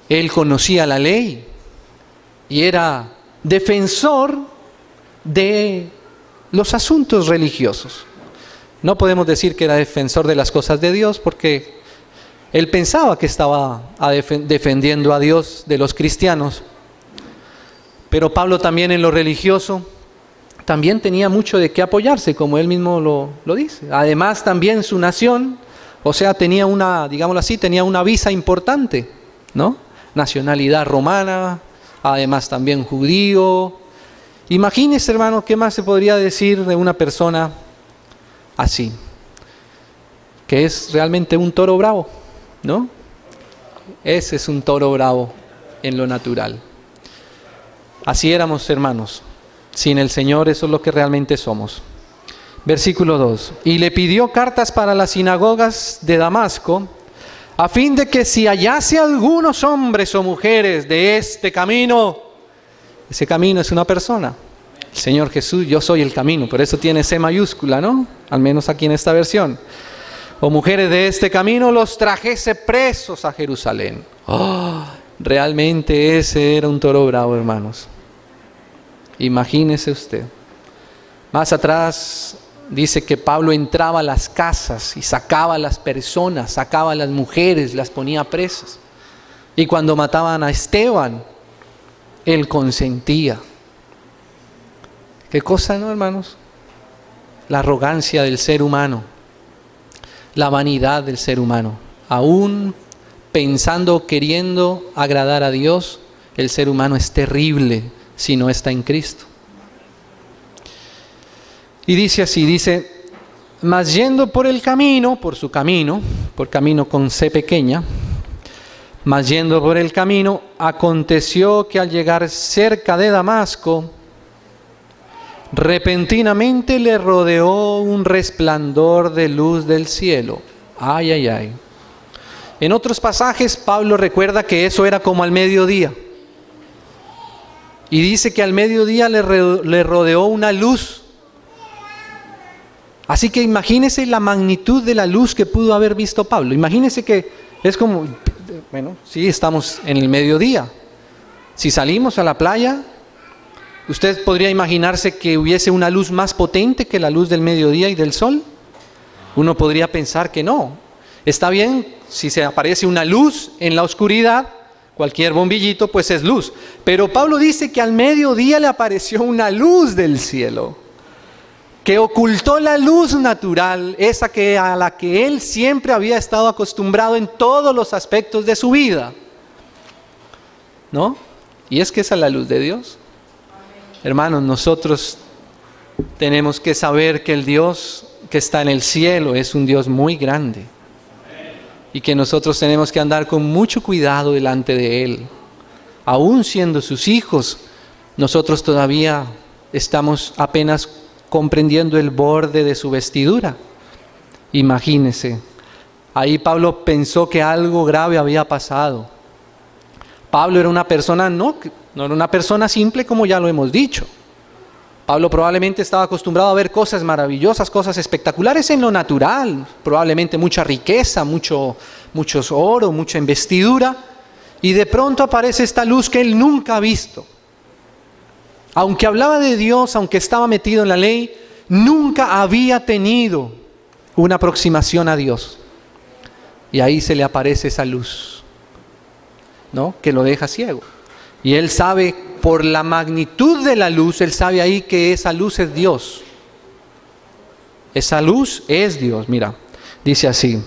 Él conocía la ley y era defensor de los asuntos religiosos. No podemos decir que era defensor de las cosas de Dios, porque él pensaba que estaba defendiendo a Dios de los cristianos. Pero Pablo también en lo religioso también tenía mucho de qué apoyarse, como él mismo lo dice. Además también su nación, o sea, tenía digámoslo así, tenía una visa importante, ¿no? Nacionalidad romana, además también judío. Imagínese, hermano, ¿qué más se podría decir de una persona así? Que es realmente un toro bravo, ¿no? Ese es un toro bravo en lo natural. Así éramos, hermanos. Sin el Señor, eso es lo que realmente somos. Versículo 2. Y le pidió cartas para las sinagogas de Damasco, a fin de que si hallase algunos hombres o mujeres de este camino. Ese camino es una persona. El Señor Jesús, yo soy el camino, por eso tiene C mayúscula, ¿no? Al menos aquí en esta versión. O mujeres de este camino, los trajese presos a Jerusalén. Realmente ese era un toro bravo, hermanos. Imagínese usted. Más atrás dice que Pablo entraba a las casas y sacaba a las personas, sacaba a las mujeres, las ponía presas. Y cuando mataban a Esteban, él consentía. ¿Qué cosa, no, hermanos? La arrogancia del ser humano, la vanidad del ser humano. Aún pensando, queriendo agradar a Dios, el ser humano es terrible si no está en Cristo. Y dice así, mas yendo por el camino, por su camino, por camino con C pequeña, mas yendo por el camino, aconteció que al llegar cerca de Damasco, repentinamente le rodeó un resplandor de luz del cielo. Ay, ay, ay. En otros pasajes, Pablo recuerda que eso era como al mediodía. Y dice que al mediodía le rodeó una luz. Así que imagínese la magnitud de la luz que pudo haber visto Pablo. Imagínese que es como, bueno, sí, estamos en el mediodía. Si salimos a la playa, ¿usted podría imaginarse que hubiese una luz más potente que la luz del mediodía y del sol? Uno podría pensar que no. Está bien, si se aparece una luz en la oscuridad, cualquier bombillito pues es luz. Pero Pablo dice que al mediodía le apareció una luz del cielo, que ocultó la luz natural, esa a la que él siempre había estado acostumbrado en todos los aspectos de su vida, ¿no? Y es que esa es la luz de Dios. Hermanos, nosotros tenemos que saber que el Dios que está en el cielo es un Dios muy grande y que nosotros tenemos que andar con mucho cuidado delante de Él. Aún siendo sus hijos, nosotros todavía estamos apenas comprendiendo el borde de su vestidura. Imagínese, ahí Pablo pensó que algo grave había pasado. Pablo era una persona no No era una persona simple, como ya lo hemos dicho. Pablo probablemente estaba acostumbrado a ver cosas maravillosas, cosas espectaculares en lo natural, probablemente mucha riqueza, mucho oro, mucha investidura, y de pronto aparece esta luz que él nunca ha visto. Aunque hablaba de Dios, aunque estaba metido en la ley, nunca había tenido una aproximación a Dios. Y ahí se le aparece esa luz, ¿no? Que lo deja ciego. Y él sabe, por la magnitud de la luz, él sabe ahí que esa luz es Dios. Esa luz es Dios, mira, dice así: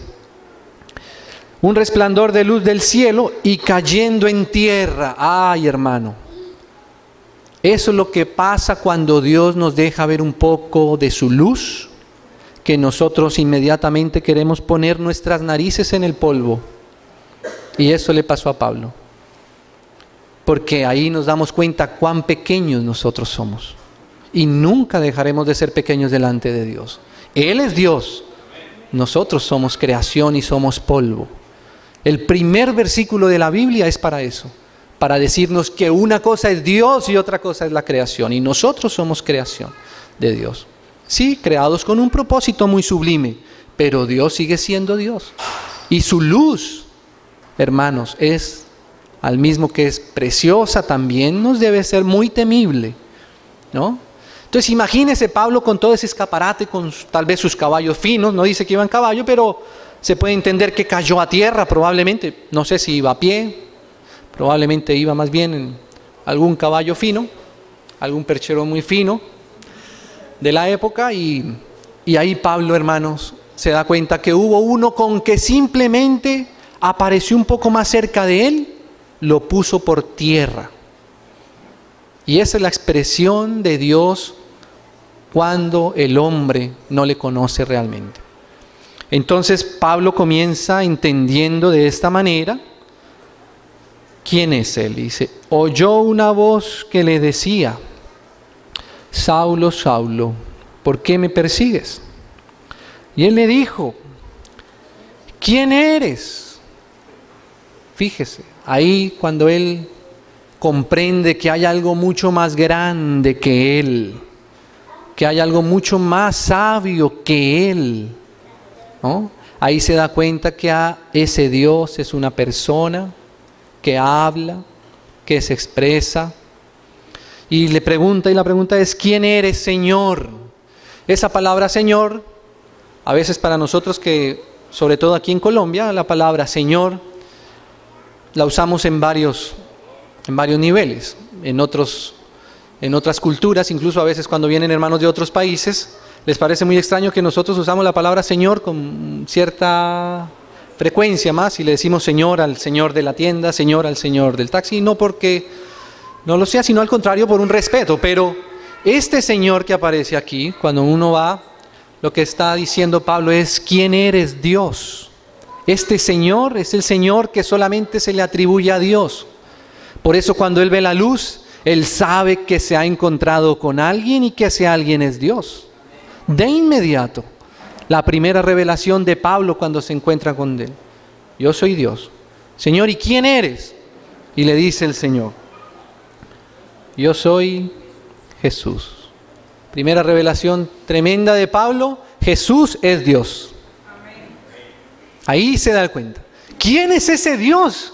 un resplandor de luz del cielo y cayendo en tierra. Ay, hermano, eso es lo que pasa cuando Dios nos deja ver un poco de su luz, que nosotros inmediatamente queremos poner nuestras narices en el polvo. Y eso le pasó a Pablo. Porque ahí nos damos cuenta cuán pequeños nosotros somos. Y nunca dejaremos de ser pequeños delante de Dios. Él es Dios. Nosotros somos creación y somos polvo. El primer versículo de la Biblia es para eso. Para decirnos que una cosa es Dios y otra cosa es la creación. Y nosotros somos creación de Dios. Sí, creados con un propósito muy sublime. Pero Dios sigue siendo Dios. Y su luz, hermanos, es... al mismo que es preciosa, también nos debe ser muy temible, ¿no? Entonces imagínese Pablo con todo ese escaparate, con tal vez sus caballos finos, no dice que iba en caballo, pero se puede entender que cayó a tierra probablemente, no sé si iba a pie, probablemente iba más bien en algún caballo fino, algún perchero muy fino de la época, y ahí Pablo, hermanos, se da cuenta que hubo uno con que simplemente apareció un poco más cerca de él, lo puso por tierra. Y esa es la expresión de Dios cuando el hombre no le conoce realmente. Entonces Pablo comienza entendiendo de esta manera quién es él. Dice: oyó una voz que le decía: Saulo, Saulo, ¿por qué me persigues? Y él le dijo: ¿quién eres? Fíjese, ahí cuando él comprende que hay algo mucho más grande que él, que hay algo mucho más sabio que él, ¿no? Ahí se da cuenta que ese Dios es una persona que habla, que se expresa, y le pregunta, y la pregunta es: ¿quién eres, Señor? Esa palabra Señor, a veces para nosotros que, sobre todo aquí en Colombia, la palabra Señor la usamos en varios niveles. En otras culturas, incluso a veces cuando vienen hermanos de otros países, les parece muy extraño que nosotros usamos la palabra Señor con cierta frecuencia más, y le decimos Señor al señor de la tienda, Señor al señor del taxi, no porque no lo sea, sino al contrario, por un respeto. Pero este Señor que aparece aquí, cuando uno va, lo que está diciendo Pablo es: ¿quién eres, Dios? Este Señor es el Señor que solamente se le atribuye a Dios. Por eso cuando él ve la luz, él sabe que se ha encontrado con alguien y que ese alguien es Dios. De inmediato, la primera revelación de Pablo cuando se encuentra con él: yo soy Dios. Señor, ¿y quién eres? Y le dice el Señor: yo soy Jesús. Primera revelación tremenda de Pablo: Jesús es Dios. Ahí se da cuenta. ¿Quién es ese Dios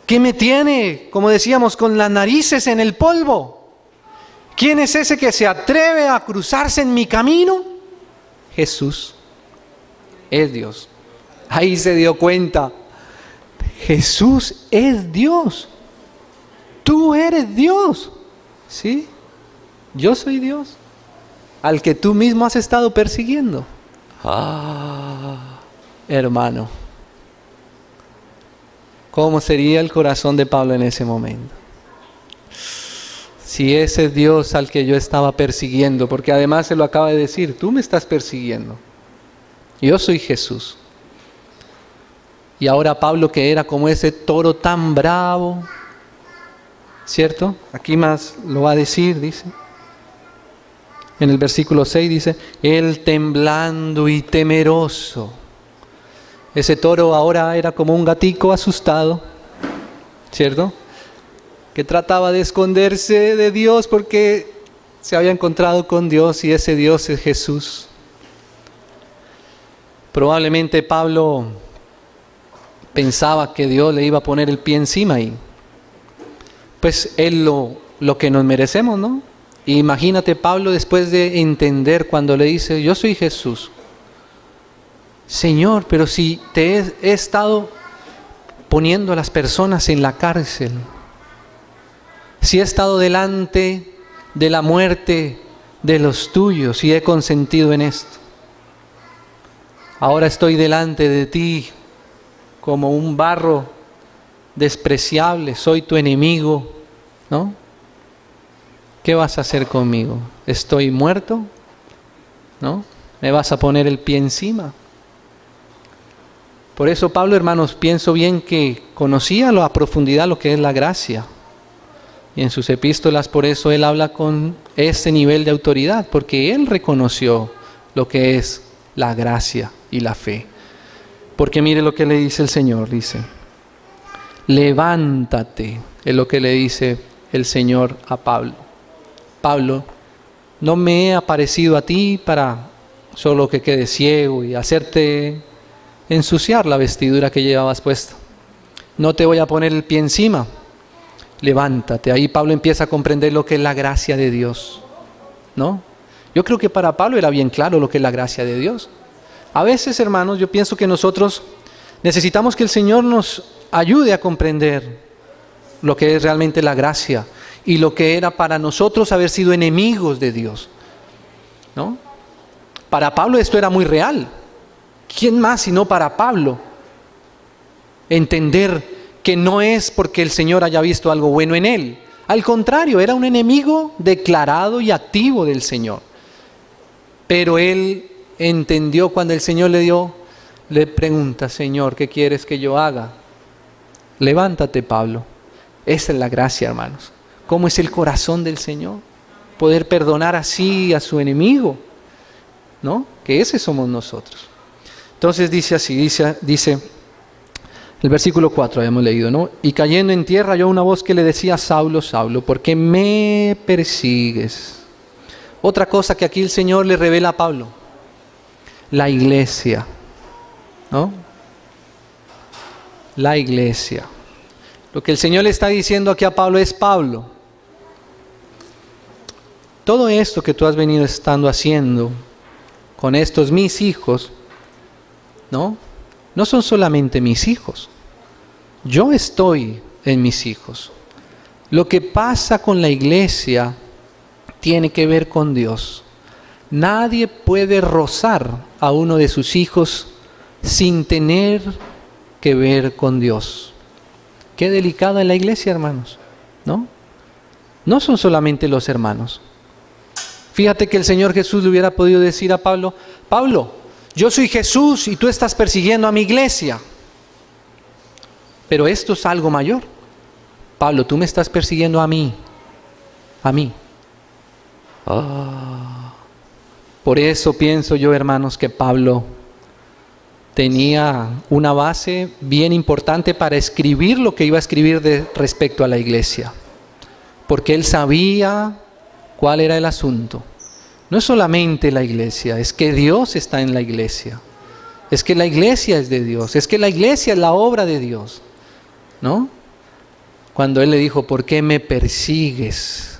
que me tiene, como decíamos, con las narices en el polvo? ¿Quién es ese que se atreve a cruzarse en mi camino? Jesús es Dios. Ahí se dio cuenta. Jesús es Dios. Tú eres Dios. ¿Sí? Yo soy Dios, al que tú mismo has estado persiguiendo. Hermano, ¿cómo sería el corazón de Pablo en ese momento? Si ese es Dios al que yo estaba persiguiendo, porque además se lo acaba de decir: tú me estás persiguiendo, yo soy Jesús. Y ahora Pablo, que era como ese toro tan bravo, ¿cierto? Aquí más lo va a decir, dice. En el versículo 6 dice: él temblando y temeroso. Ese toro ahora era como un gatico asustado, ¿cierto? que trataba de esconderse de Dios porque se había encontrado con Dios y ese Dios es Jesús. Probablemente Pablo pensaba que Dios le iba a poner el pie encima y pues él lo que nos merecemos, ¿no? Y imagínate Pablo después de entender cuando le dice, yo soy Jesús. Señor, pero si te he estado poniendo a las personas en la cárcel, si he estado delante de la muerte de los tuyos y he consentido en esto, ahora estoy delante de ti como un barro despreciable, soy tu enemigo, ¿no? ¿Qué vas a hacer conmigo? ¿Estoy muerto? ¿No? ¿Me vas a poner el pie encima? Por eso Pablo, hermanos, pienso bien que conocía a profundidad lo que es la gracia. Y en sus epístolas, por eso él habla con ese nivel de autoridad, porque él reconoció lo que es la gracia y la fe. Porque mire lo que le dice el Señor, dice, levántate, es lo que le dice el Señor a Pablo. Pablo, no me he aparecido a ti para solo que quedes ciego y hacerte ensuciar la vestidura que llevabas puesta. No te voy a poner el pie encima. Levántate. Ahí Pablo empieza a comprender lo que es la gracia de Dios, ¿no? Yo creo que para Pablo era bien claro lo que es la gracia de Dios. A veces, hermanos, yo pienso que nosotros necesitamos que el Señor nos ayude a comprender lo que es realmente la gracia y lo que era para nosotros haber sido enemigos de Dios, ¿no? Para Pablo esto era muy real. ¿Quién más sino para Pablo entender que no es porque el Señor haya visto algo bueno en él? Al contrario, era un enemigo declarado y activo del Señor. Pero él entendió cuando el Señor le pregunta, Señor, ¿qué quieres que yo haga? Levántate, Pablo. Esa es la gracia, hermanos. ¿Cómo es el corazón del Señor? Poder perdonar así a su enemigo, ¿no? Que ese somos nosotros. Entonces dice así, dice el versículo 4, habíamos leído, ¿no? Y cayendo en tierra oyó una voz que le decía, Saulo, Saulo, ¿por qué me persigues? Otra cosa que aquí el Señor le revela a Pablo, la iglesia, ¿no? La iglesia. Lo que el Señor le está diciendo aquí a Pablo es, Pablo, todo esto que tú has venido estando haciendo con estos mis hijos, ¿no? No son solamente mis hijos. Yo estoy en mis hijos. Lo que pasa con la iglesia tiene que ver con Dios. Nadie puede rozar a uno de sus hijos sin tener que ver con Dios. Qué delicada es la iglesia, hermanos, ¿no? No son solamente los hermanos. Fíjate que el Señor Jesús le hubiera podido decir a Pablo, Pablo, yo soy Jesús y tú estás persiguiendo a mi iglesia. Pero esto es algo mayor. Pablo, tú me estás persiguiendo a mí. A mí. Por eso pienso yo, hermanos, que Pablo tenía una base bien importante para escribir lo que iba a escribir respecto a la iglesia. Porque él sabía cuál era el asunto. No es solamente la iglesia, es que Dios está en la iglesia. Es que la iglesia es de Dios, es que la iglesia es la obra de Dios, ¿no? Cuando él le dijo, ¿por qué me persigues?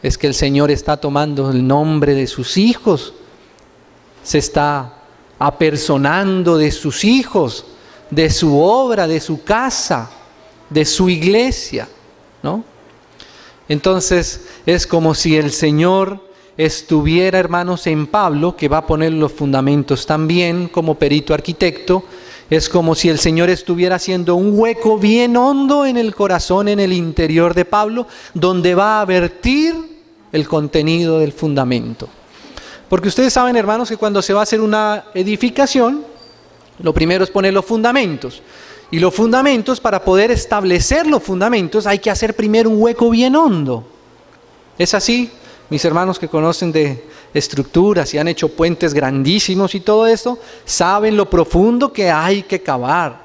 Es que el Señor está tomando el nombre de sus hijos, se está apersonando de sus hijos, de su obra, de su casa, de su iglesia, ¿no? Entonces es como si el Señor estuviera, hermanos, en Pablo, que va a poner los fundamentos también como perito arquitecto. Es como si el Señor estuviera haciendo un hueco bien hondo en el corazón, en el interior de Pablo, donde va a vertir el contenido del fundamento. Porque ustedes saben, hermanos, que cuando se va a hacer una edificación, lo primero es poner los fundamentos. Y los fundamentos, para poder establecer los fundamentos, hay que hacer primero un hueco bien hondo. ¿Es así? Mis hermanos que conocen de estructuras y han hecho puentes grandísimos y todo eso, saben lo profundo que hay que cavar.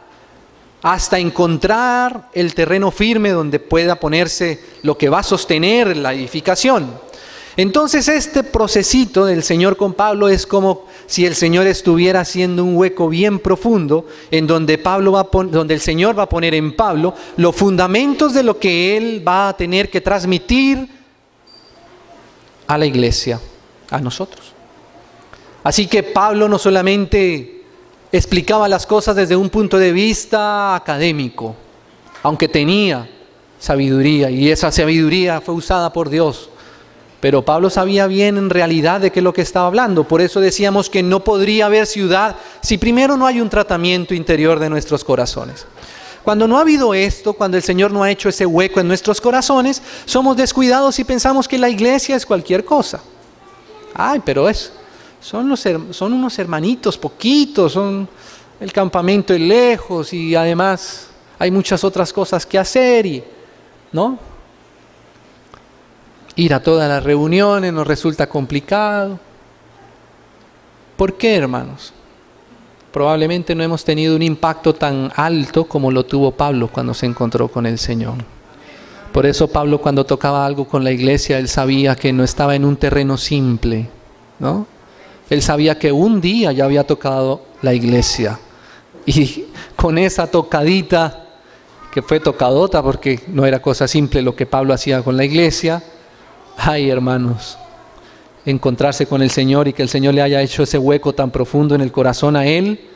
hasta encontrar el terreno firme donde pueda ponerse lo que va a sostener la edificación. Entonces este procesito del Señor con Pablo es como si el Señor estuviera haciendo un hueco bien profundo en donde donde el Señor va a poner en Pablo los fundamentos de lo que Él va a tener que transmitir a la iglesia, a nosotros. Así que Pablo no solamente explicaba las cosas desde un punto de vista académico, aunque tenía sabiduría y esa sabiduría fue usada por Dios. Pero Pablo sabía bien en realidad de qué es lo que estaba hablando. Por eso decíamos que no podría haber ciudad si primero no hay un tratamiento interior de nuestros corazones. Cuando no ha habido esto, cuando el Señor no ha hecho ese hueco en nuestros corazones, somos descuidados y pensamos que la iglesia es cualquier cosa. Ay, pero son unos hermanitos poquitos, el campamento es lejos y además hay muchas otras cosas que hacer, ¿no? Ir a todas las reuniones nos resulta complicado. ¿Por qué, hermanos? Probablemente no hemos tenido un impacto tan alto como lo tuvo Pablo cuando se encontró con el Señor. Por eso Pablo, cuando tocaba algo con la iglesia, él sabía que no estaba en un terreno simple, ¿no? Él sabía que un día ya había tocado la iglesia. Y con esa tocadita, que fue tocadota porque no era cosa simple lo que Pablo hacía con la iglesia, ay, hermanos, encontrarse con el Señor y que el Señor le haya hecho ese hueco tan profundo en el corazón a él,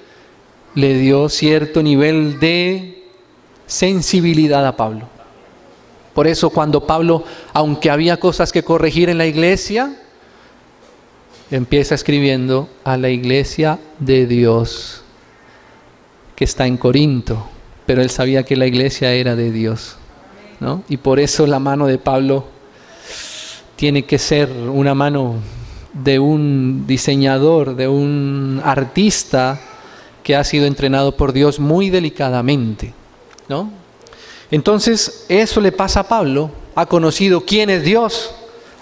le dio cierto nivel de sensibilidad a Pablo. Por eso cuando Pablo, aunque había cosas que corregir en la iglesia, empieza escribiendo a la iglesia de Dios, que está en Corinto, pero él sabía que la iglesia era de Dios, ¿no? Y por eso la mano de Pablo tiene que ser una mano de un diseñador, de un artista que ha sido entrenado por Dios muy delicadamente, ¿no? Entonces, eso le pasa a Pablo. Ha conocido quién es Dios,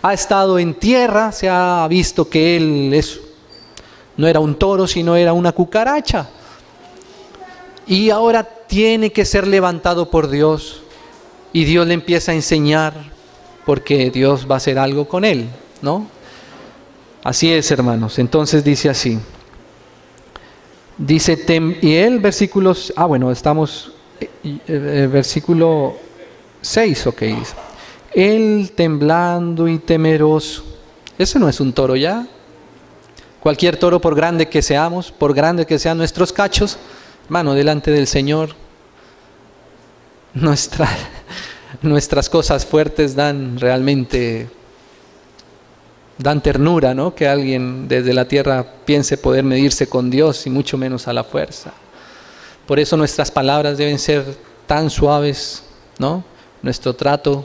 ha estado en tierra, se ha visto que él no era un toro, sino era una cucaracha. Y ahora tiene que ser levantado por Dios. Y Dios le empieza a enseñar, porque Dios va a hacer algo con él, ¿no? Así es, hermanos. Entonces dice así. Dice, y él, versículos, estamos, versículo 6, ok. Él temblando y temeroso. Ese no es un toro ya. Cualquier toro, por grande que seamos, por grande que sean nuestros cachos, hermano, delante del Señor, nuestras cosas fuertes dan ternura, ¿no? Que alguien desde la tierra piense poder medirse con Dios y mucho menos a la fuerza. Por eso nuestras palabras deben ser tan suaves, ¿no? Nuestro trato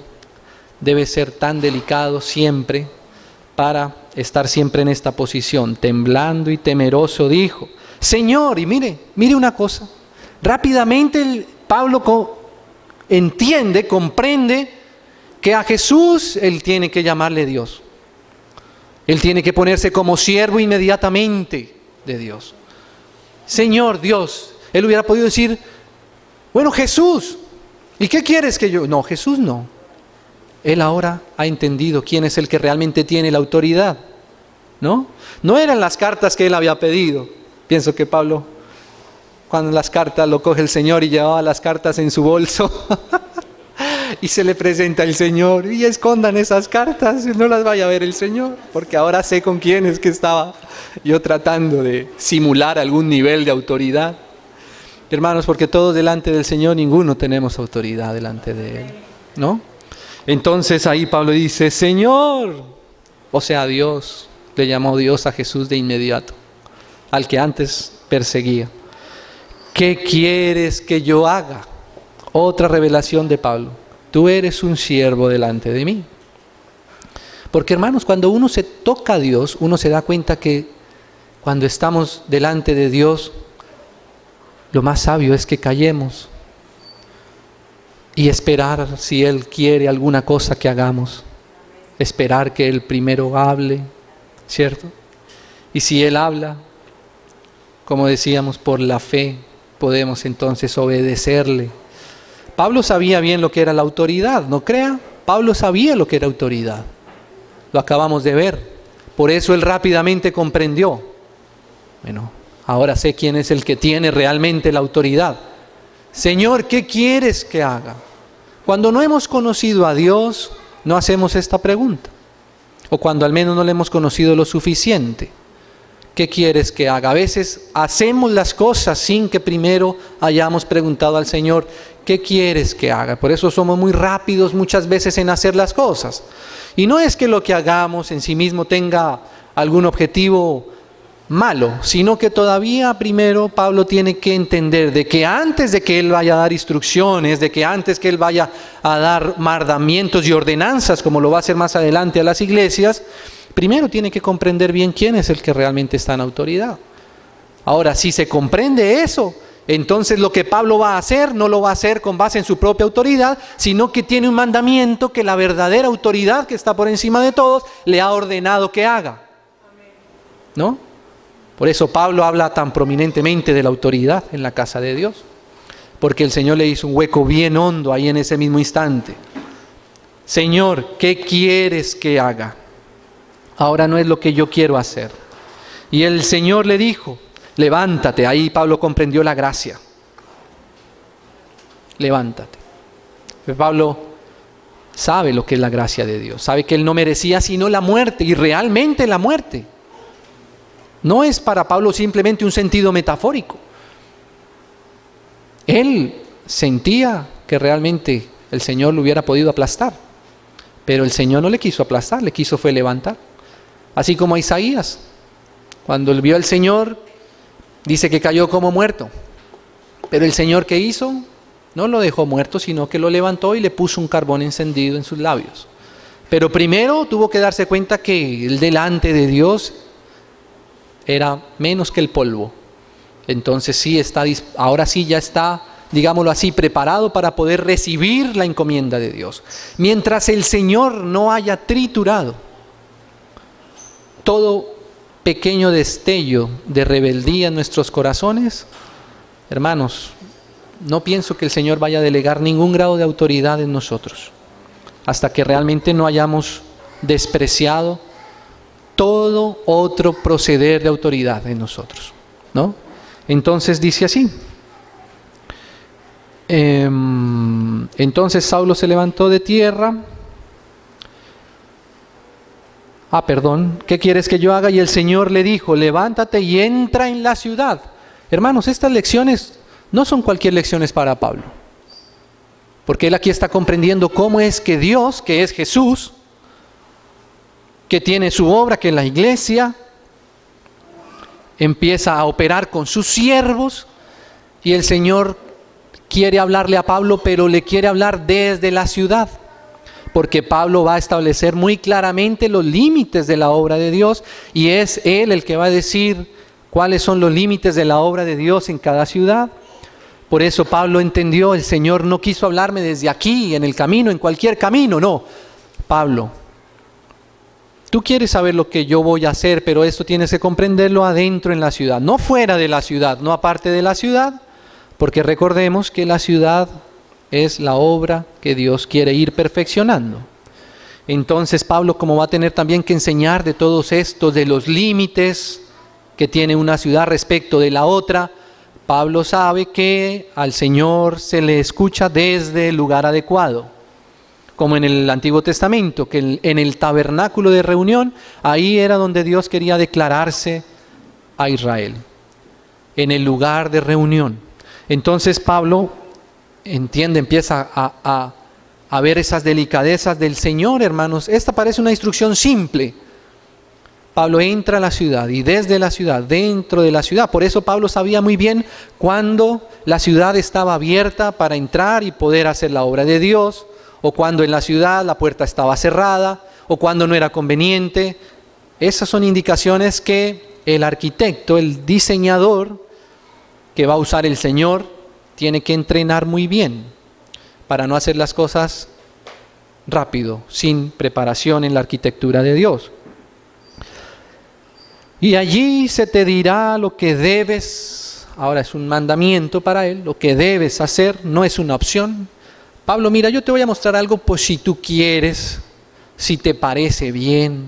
debe ser tan delicado siempre para estar siempre en esta posición. Temblando y temeroso dijo, Señor, y mire una cosa, rápidamente Pablo entiende, comprende que a Jesús él tiene que llamarle Dios. Él tiene que ponerse como siervo inmediatamente de Dios. Señor Dios, él hubiera podido decir, bueno, Jesús, ¿y qué quieres que yo? No, Jesús no. Él ahora ha entendido quién es el que realmente tiene la autoridad, ¿no? No eran las cartas que él había pedido. Pienso que Pablo, cuando las cartas lo coge el Señor y llevaba las cartas en su bolso y se le presenta el Señor y escondan esas cartas, no las vaya a ver el Señor, porque ahora sé con quién es que estaba yo tratando de simular algún nivel de autoridad. Hermanos, porque todos delante del Señor, ninguno tenemos autoridad delante de Él, ¿no? Entonces ahí Pablo dice, Señor, o sea, Dios, le llamó Dios a Jesús de inmediato, al que antes perseguía. ¿Qué quieres que yo haga? Otra revelación de Pablo. Tú eres un siervo delante de mí. Porque, hermanos, cuando uno se toca a Dios, uno se da cuenta que cuando estamos delante de Dios, lo más sabio es que callemos y esperar si Él quiere alguna cosa que hagamos. Esperar que Él primero hable, ¿cierto? Y si Él habla, como decíamos, por la fe, podemos entonces obedecerle. Pablo sabía bien lo que era la autoridad, ¿no crea? Pablo sabía lo que era autoridad. Lo acabamos de ver. Por eso él rápidamente comprendió. Bueno, ahora sé quién es el que tiene realmente la autoridad. Señor, ¿qué quieres que haga? Cuando no hemos conocido a Dios, no hacemos esta pregunta. O cuando al menos no le hemos conocido lo suficiente. ¿Qué quieres que haga? A veces hacemos las cosas sin que primero hayamos preguntado al Señor, ¿qué quieres que haga? Por eso somos muy rápidos muchas veces en hacer las cosas. Y no es que lo que hagamos en sí mismo tenga algún objetivo malo, sino que todavía primero Pablo tiene que entender de que antes de que él vaya a dar instrucciones, de que antes que él vaya a dar mandamientos y ordenanzas, como lo va a hacer más adelante a las iglesias, primero tiene que comprender bien quién es el que realmente está en autoridad. Ahora, si se comprende eso, entonces lo que Pablo va a hacer no lo va a hacer con base en su propia autoridad, sino que tiene un mandamiento que la verdadera autoridad que está por encima de todos le ha ordenado que haga. ¿No? Por eso Pablo habla tan prominentemente de la autoridad en la casa de Dios, porque el Señor le hizo un hueco bien hondo ahí en ese mismo instante. Señor, ¿qué quieres que haga? Ahora no es lo que yo quiero hacer. Y el Señor le dijo, levántate. Ahí Pablo comprendió la gracia. Levántate. Pablo sabe lo que es la gracia de Dios. Sabe que él no merecía sino la muerte, y realmente la muerte. No es para Pablo simplemente un sentido metafórico. Él sentía que realmente el Señor lo hubiera podido aplastar. Pero el Señor no le quiso aplastar, le quiso fue levantar. Así como a Isaías, cuando él vio al Señor, dice que cayó como muerto. Pero el Señor, ¿qué hizo? No lo dejó muerto, sino que lo levantó y le puso un carbón encendido en sus labios. Pero primero tuvo que darse cuenta que él delante de Dios era menos que el polvo. Entonces sí está, ahora sí ya está, digámoslo así, preparado para poder recibir la encomienda de Dios. Mientras el Señor no haya triturado todo pequeño destello de rebeldía en nuestros corazones, hermanos, no pienso que el Señor vaya a delegar ningún grado de autoridad en nosotros, hasta que realmente no hayamos despreciado todo otro proceder de autoridad en nosotros, ¿no? Entonces dice así. Entonces Saulo se levantó de tierra. ¿Qué quieres que yo haga? Y el Señor le dijo, levántate y entra en la ciudad. Hermanos, estas lecciones no son cualquier lecciones para Pablo, porque él aquí está comprendiendo cómo es que Dios, que es Jesús, que tiene su obra, que es la iglesia, empieza a operar con sus siervos, y el Señor quiere hablarle a Pablo, pero le quiere hablar desde la ciudad, porque Pablo va a establecer muy claramente los límites de la obra de Dios, y es él el que va a decir cuáles son los límites de la obra de Dios en cada ciudad. Por eso Pablo entendió, el Señor no quiso hablarme desde aquí, en el camino, en cualquier camino, no. Pablo, tú quieres saber lo que yo voy a hacer, pero esto tienes que comprenderlo adentro en la ciudad, no fuera de la ciudad, no aparte de la ciudad, porque recordemos que la ciudad es la obra que Dios quiere ir perfeccionando. Entonces Pablo, como va a tener también que enseñar de todos estos, de los límites que tiene una ciudad respecto de la otra, Pablo sabe que al Señor se le escucha desde el lugar adecuado. Como en el Antiguo Testamento, que en el tabernáculo de reunión, ahí era donde Dios quería declararse a Israel, en el lugar de reunión. Entonces Pablo entiende, empieza a ver esas delicadezas del Señor, hermanos. Esta parece una instrucción simple. Pablo entra a la ciudad, y desde la ciudad, dentro de la ciudad. Por eso Pablo sabía muy bien cuándo la ciudad estaba abierta para entrar y poder hacer la obra de Dios, o cuando en la ciudad la puerta estaba cerrada, o cuando no era conveniente. Esas son indicaciones que el arquitecto, el diseñador que va a usar el Señor, tiene que entrenar muy bien para no hacer las cosas rápido, sin preparación en la arquitectura de Dios. Y allí se te dirá lo que debes ahora es un mandamiento para él, lo que debes hacer, no es una opción. Pablo, mira, yo te voy a mostrar algo, pues si tú quieres, si te parece bien,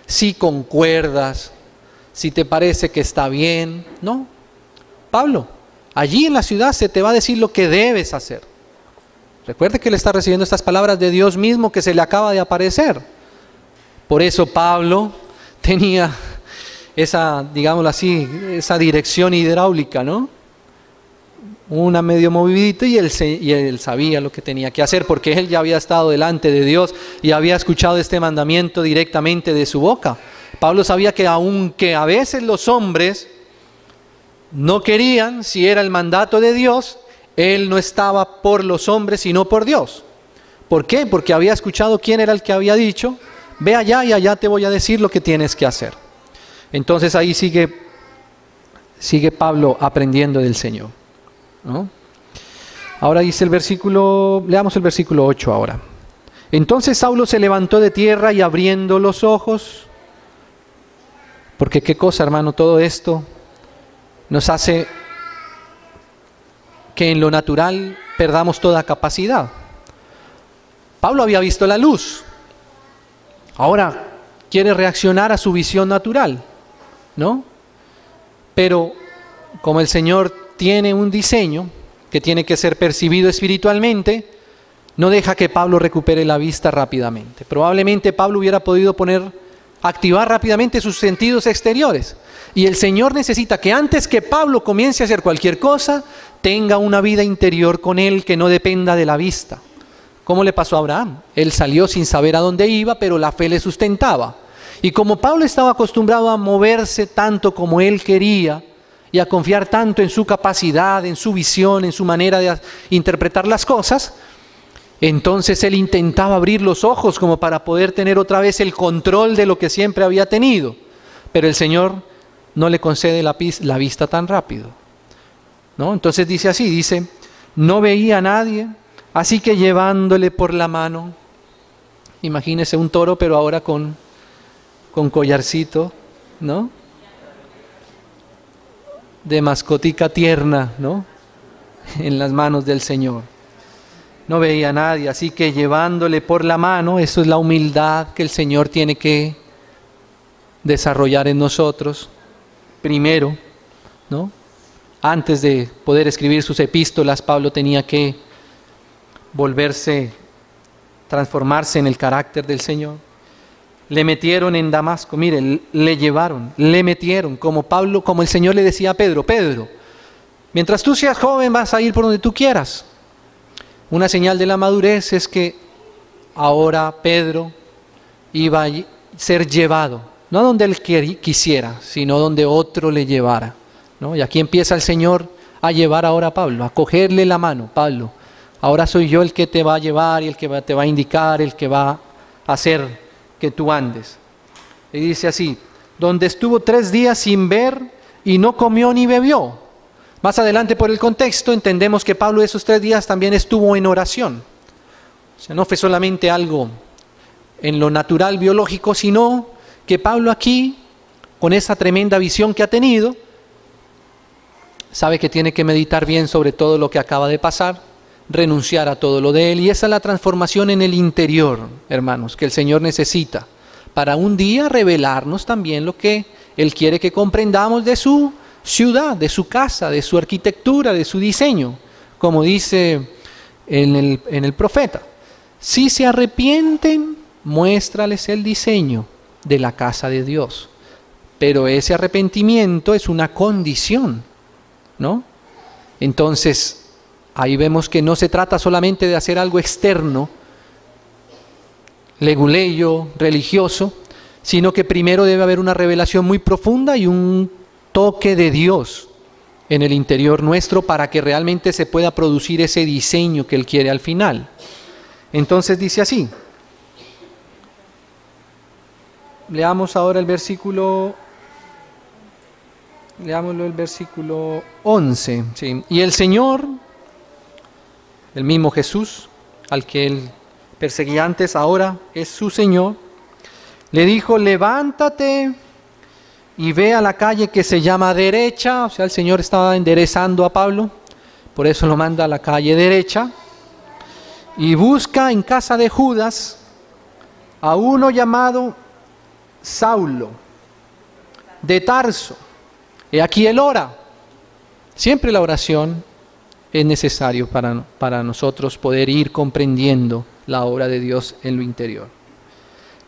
si concuerdas, si te parece que está bien. No, Pablo, allí en la ciudad se te va a decir lo que debes hacer. Recuerde que él está recibiendo estas palabras de Dios mismo que se le acaba de aparecer. Por eso Pablo tenía esa, digámoslo así, esa dirección hidráulica, ¿no? Una medio movidita y él sabía lo que tenía que hacer porque él ya había estado delante de Dios y había escuchado este mandamiento directamente de su boca. Pablo sabía que aunque a veces los hombres no querían, si era el mandato de Dios, él no estaba por los hombres sino por Dios. ¿Por qué? Porque había escuchado quién era el que había dicho, ve allá y allá te voy a decir lo que tienes que hacer. Entonces ahí sigue Pablo aprendiendo del Señor, ¿no? Ahora dice el versículo, leamos el versículo 8 ahora. Entonces Saulo se levantó de tierra y abriendo los ojos, porque qué cosa, hermano, todo esto nos hace que en lo natural perdamos toda capacidad. Pablo había visto la luz, ahora quiere reaccionar a su visión natural, ¿no? Pero como el Señor tiene un diseño que tiene que ser percibido espiritualmente, no deja que Pablo recupere la vista rápidamente. Probablemente Pablo hubiera podido activar rápidamente sus sentidos exteriores. Y el Señor necesita que antes que Pablo comience a hacer cualquier cosa, tenga una vida interior con él que no dependa de la vista. ¿Cómo le pasó a Abraham? Él salió sin saber a dónde iba, pero la fe le sustentaba. Y como Pablo estaba acostumbrado a moverse tanto como él quería y a confiar tanto en su capacidad, en su visión, en su manera de interpretar las cosas, entonces él intentaba abrir los ojos como para poder tener otra vez el control de lo que siempre había tenido. Pero el Señor no le concede la vista tan rápido, ¿no? Entonces dice así, dice, no veía a nadie, así que llevándole por la mano, imagínese un toro pero ahora con collarcito, ¿no? De mascotica tierna, ¿no? En las manos del Señor. No veía a nadie, así que llevándole por la mano, eso es la humildad que el Señor tiene que desarrollar en nosotros, primero, ¿no? Antes de poder escribir sus epístolas, Pablo tenía que transformarse en el carácter del Señor. Le metieron en Damasco, miren, le metieron, como el Señor le decía a Pedro, Pedro, mientras tú seas joven vas a ir por donde tú quieras. Una señal de la madurez es que ahora Pedro iba a ser llevado, no a donde él quisiera, sino donde otro le llevara, ¿no? Y aquí empieza el Señor a llevar ahora a Pablo, a cogerle la mano. Pablo, ahora soy yo el que te va a llevar y el que te va a indicar, el que va a hacer que tú andes. Y dice así, donde estuvo 3 días sin ver y no comió ni bebió. Más adelante por el contexto entendemos que Pablo esos 3 días también estuvo en oración. O sea, no fue solamente algo en lo natural biológico, sino que Pablo aquí, con esa tremenda visión que ha tenido, sabe que tiene que meditar bien sobre todo lo que acaba de pasar, renunciar a todo lo de él, y esa es la transformación en el interior, hermanos, que el Señor necesita para un día revelarnos también lo que Él quiere que comprendamos de su ciudad, de su casa, de su arquitectura, de su diseño, como dice en el profeta. Si se arrepienten, muéstrales el diseño de la casa de Dios. Pero ese arrepentimiento es una condición, ¿no? Entonces, ahí vemos que no se trata solamente de hacer algo externo, leguleyo, religioso, sino que primero debe haber una revelación muy profunda y un toque de Dios en el interior nuestro para que realmente se pueda producir ese diseño que Él quiere al final. Entonces dice así. Leamos ahora el versículo 11. ¿Sí? Y el Señor, el mismo Jesús, al que Él perseguía antes, ahora es su Señor, le dijo, levántate y ve a la calle que se llama derecha, o sea, el Señor estaba enderezando a Pablo, por eso lo manda a la calle derecha, y busca en casa de Judas a uno llamado Saulo, de Tarso. Y aquí él ora. Siempre la oración es necesario para nosotros poder ir comprendiendo la obra de Dios en lo interior.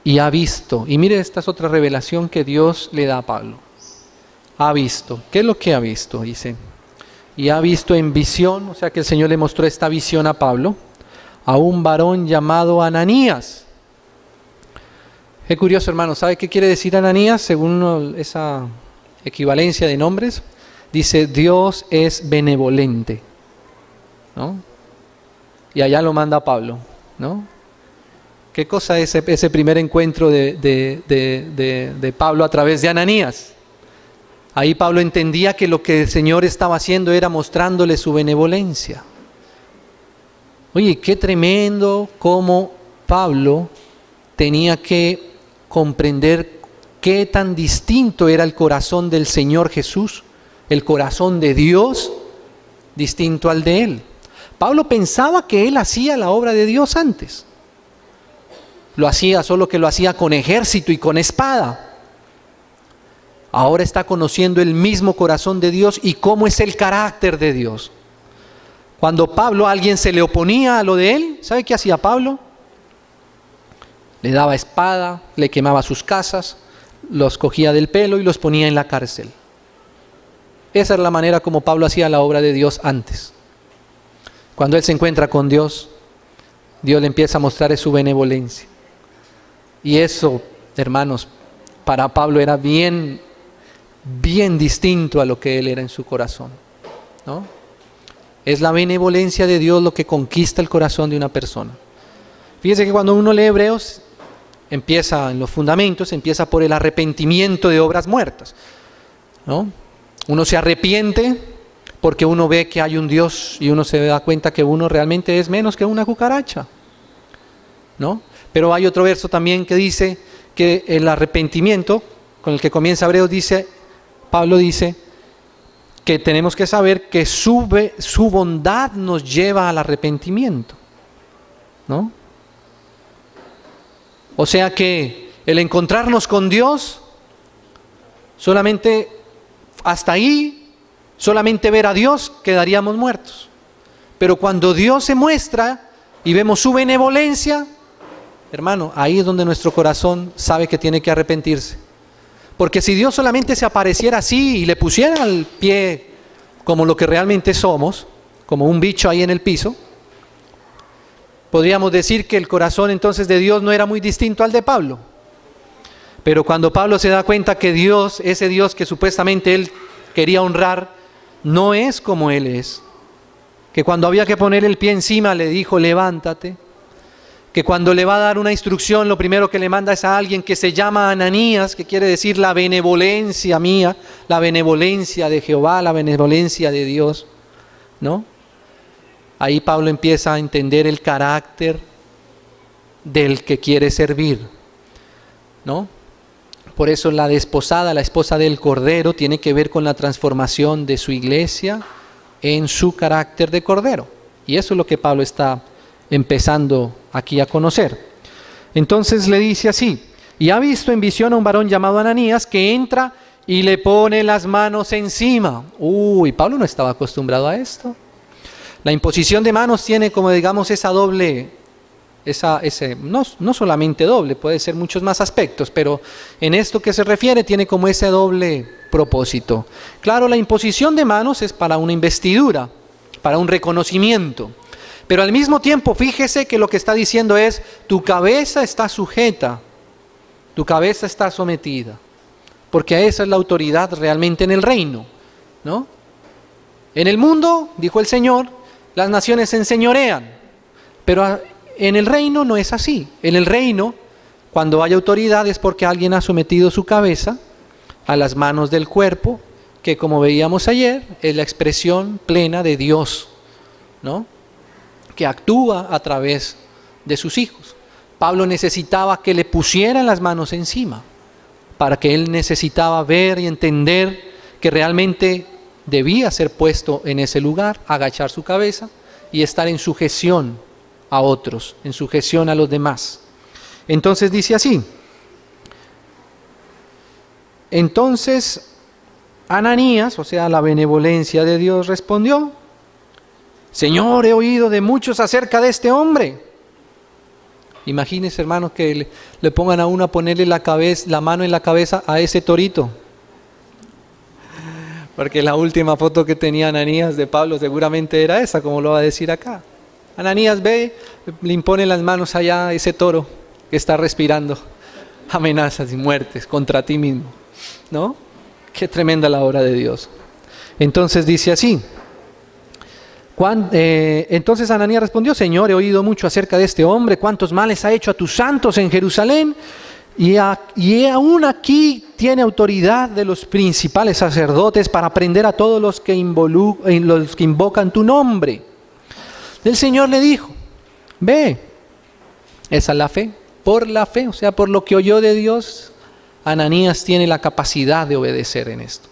Y ha visto, y mire, esta es otra revelación que Dios le da a Pablo. Ha visto. ¿Qué es lo que ha visto? Dice. Y ha visto en visión, o sea que el Señor le mostró esta visión a Pablo, a un varón llamado Ananías. Qué curioso, hermano. ¿Sabe qué quiere decir Ananías? Según esa equivalencia de nombres, dice Dios es benevolente, ¿no? Y allá lo manda Pablo, ¿no? ¿Qué cosa es ese primer encuentro de Pablo a través de Ananías? Ahí Pablo entendía que lo que el Señor estaba haciendo era mostrándole su benevolencia. Oye, qué tremendo cómo Pablo tenía que comprender qué tan distinto era el corazón del Señor Jesús, el corazón de Dios, distinto al de él. Pablo pensaba que él hacía la obra de Dios antes. Lo hacía, solo que lo hacía con ejército y con espada. Ahora está conociendo el mismo corazón de Dios y cómo es el carácter de Dios. Cuando Pablo a alguien se le oponía a lo de él, ¿sabe qué hacía Pablo? Le daba espada, le quemaba sus casas, los cogía del pelo y los ponía en la cárcel. Esa era la manera como Pablo hacía la obra de Dios antes. Cuando él se encuentra con Dios, Dios le empieza a mostrar su benevolencia. Y eso, hermanos, para Pablo era bien distinto a lo que él era en su corazón, ¿no? Es la benevolencia de Dios lo que conquista el corazón de una persona. Fíjese que cuando uno lee Hebreos, empieza en los fundamentos, empieza por el arrepentimiento de obras muertas, ¿no? Uno se arrepiente porque uno ve que hay un Dios y uno se da cuenta que uno realmente es menos que una cucaracha, ¿no? Pero hay otro verso también que dice que el arrepentimiento, con el que comienza Hebreos, Pablo dice que tenemos que saber que su bondad nos lleva al arrepentimiento, ¿no? O sea que el encontrarnos con Dios, solamente hasta ahí, solamente ver a Dios, quedaríamos muertos. Pero cuando Dios se muestra y vemos su benevolencia, hermano, ahí es donde nuestro corazón sabe que tiene que arrepentirse. Porque si Dios solamente se apareciera así y le pusiera al pie como lo que realmente somos, como un bicho ahí en el piso, podríamos decir que el corazón entonces de Dios no era muy distinto al de Pablo. Pero cuando Pablo se da cuenta que Dios, ese Dios que supuestamente él quería honrar, no es como él es, que cuando había que poner el pie encima le dijo levántate, que cuando le va a dar una instrucción lo primero que le manda es a alguien que se llama Ananías, que quiere decir la benevolencia mía, la benevolencia de Jehová, la benevolencia de Dios, ¿no? Ahí Pablo empieza a entender el carácter del que quiere servir, ¿no? Por eso la desposada, la esposa del Cordero, tiene que ver con la transformación de su iglesia en su carácter de Cordero. Y eso es lo que Pablo está empezando aquí a conocer. Entonces le dice así: y ha visto en visión a un varón llamado Ananías que entra y le pone las manos encima. Uy, Pablo no estaba acostumbrado a esto. La imposición de manos tiene, como digamos, esa doble, no solamente doble, puede ser muchos más aspectos, pero en esto que se refiere tiene como ese doble propósito. Claro, la imposición de manos es para una investidura, para un reconocimiento. Pero al mismo tiempo, fíjese que lo que está diciendo es, tu cabeza está sujeta, tu cabeza está sometida, porque esa es la autoridad realmente en el reino, ¿no? En el mundo, dijo el Señor, las naciones se enseñorean, pero en el reino no es así. En el reino, cuando hay autoridad es porque alguien ha sometido su cabeza a las manos del cuerpo, que como veíamos ayer, es la expresión plena de Dios, ¿no? Que actúa a través de sus hijos. Pablo necesitaba que le pusieran las manos encima. para que él necesitaba ver y entender que realmente debía ser puesto en ese lugar, agachar su cabeza y estar en sujeción a otros, en sujeción a los demás. Entonces dice así: entonces Ananías, o sea, la benevolencia de Dios, respondió: Señor, he oído de muchos acerca de este hombre. Imagínense, hermanos, que le pongan a uno a ponerle la mano en la cabeza a ese torito. Porque la última foto que tenía Ananías de Pablo seguramente era esa, como lo va a decir acá. Ananías ve, le impone las manos allá a ese toro que está respirando amenazas y muertes contra ti mismo, ¿no? Qué tremenda la obra de Dios. Entonces dice así: entonces Ananías respondió: Señor, he oído mucho acerca de este hombre, cuántos males ha hecho a tus santos en Jerusalén, y aún aquí tiene autoridad de los principales sacerdotes para prender a todos los que invocan tu nombre. El Señor le dijo: ve. Esa es la fe. Por la fe, o sea, por lo que oyó de Dios, Ananías tiene la capacidad de obedecer en esto.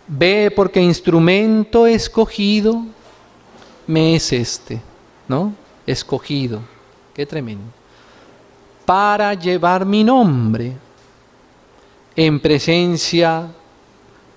Ve, porque instrumento escogido me es este, ¿no? Escogido. Qué tremendo. Para llevar mi nombre en presencia,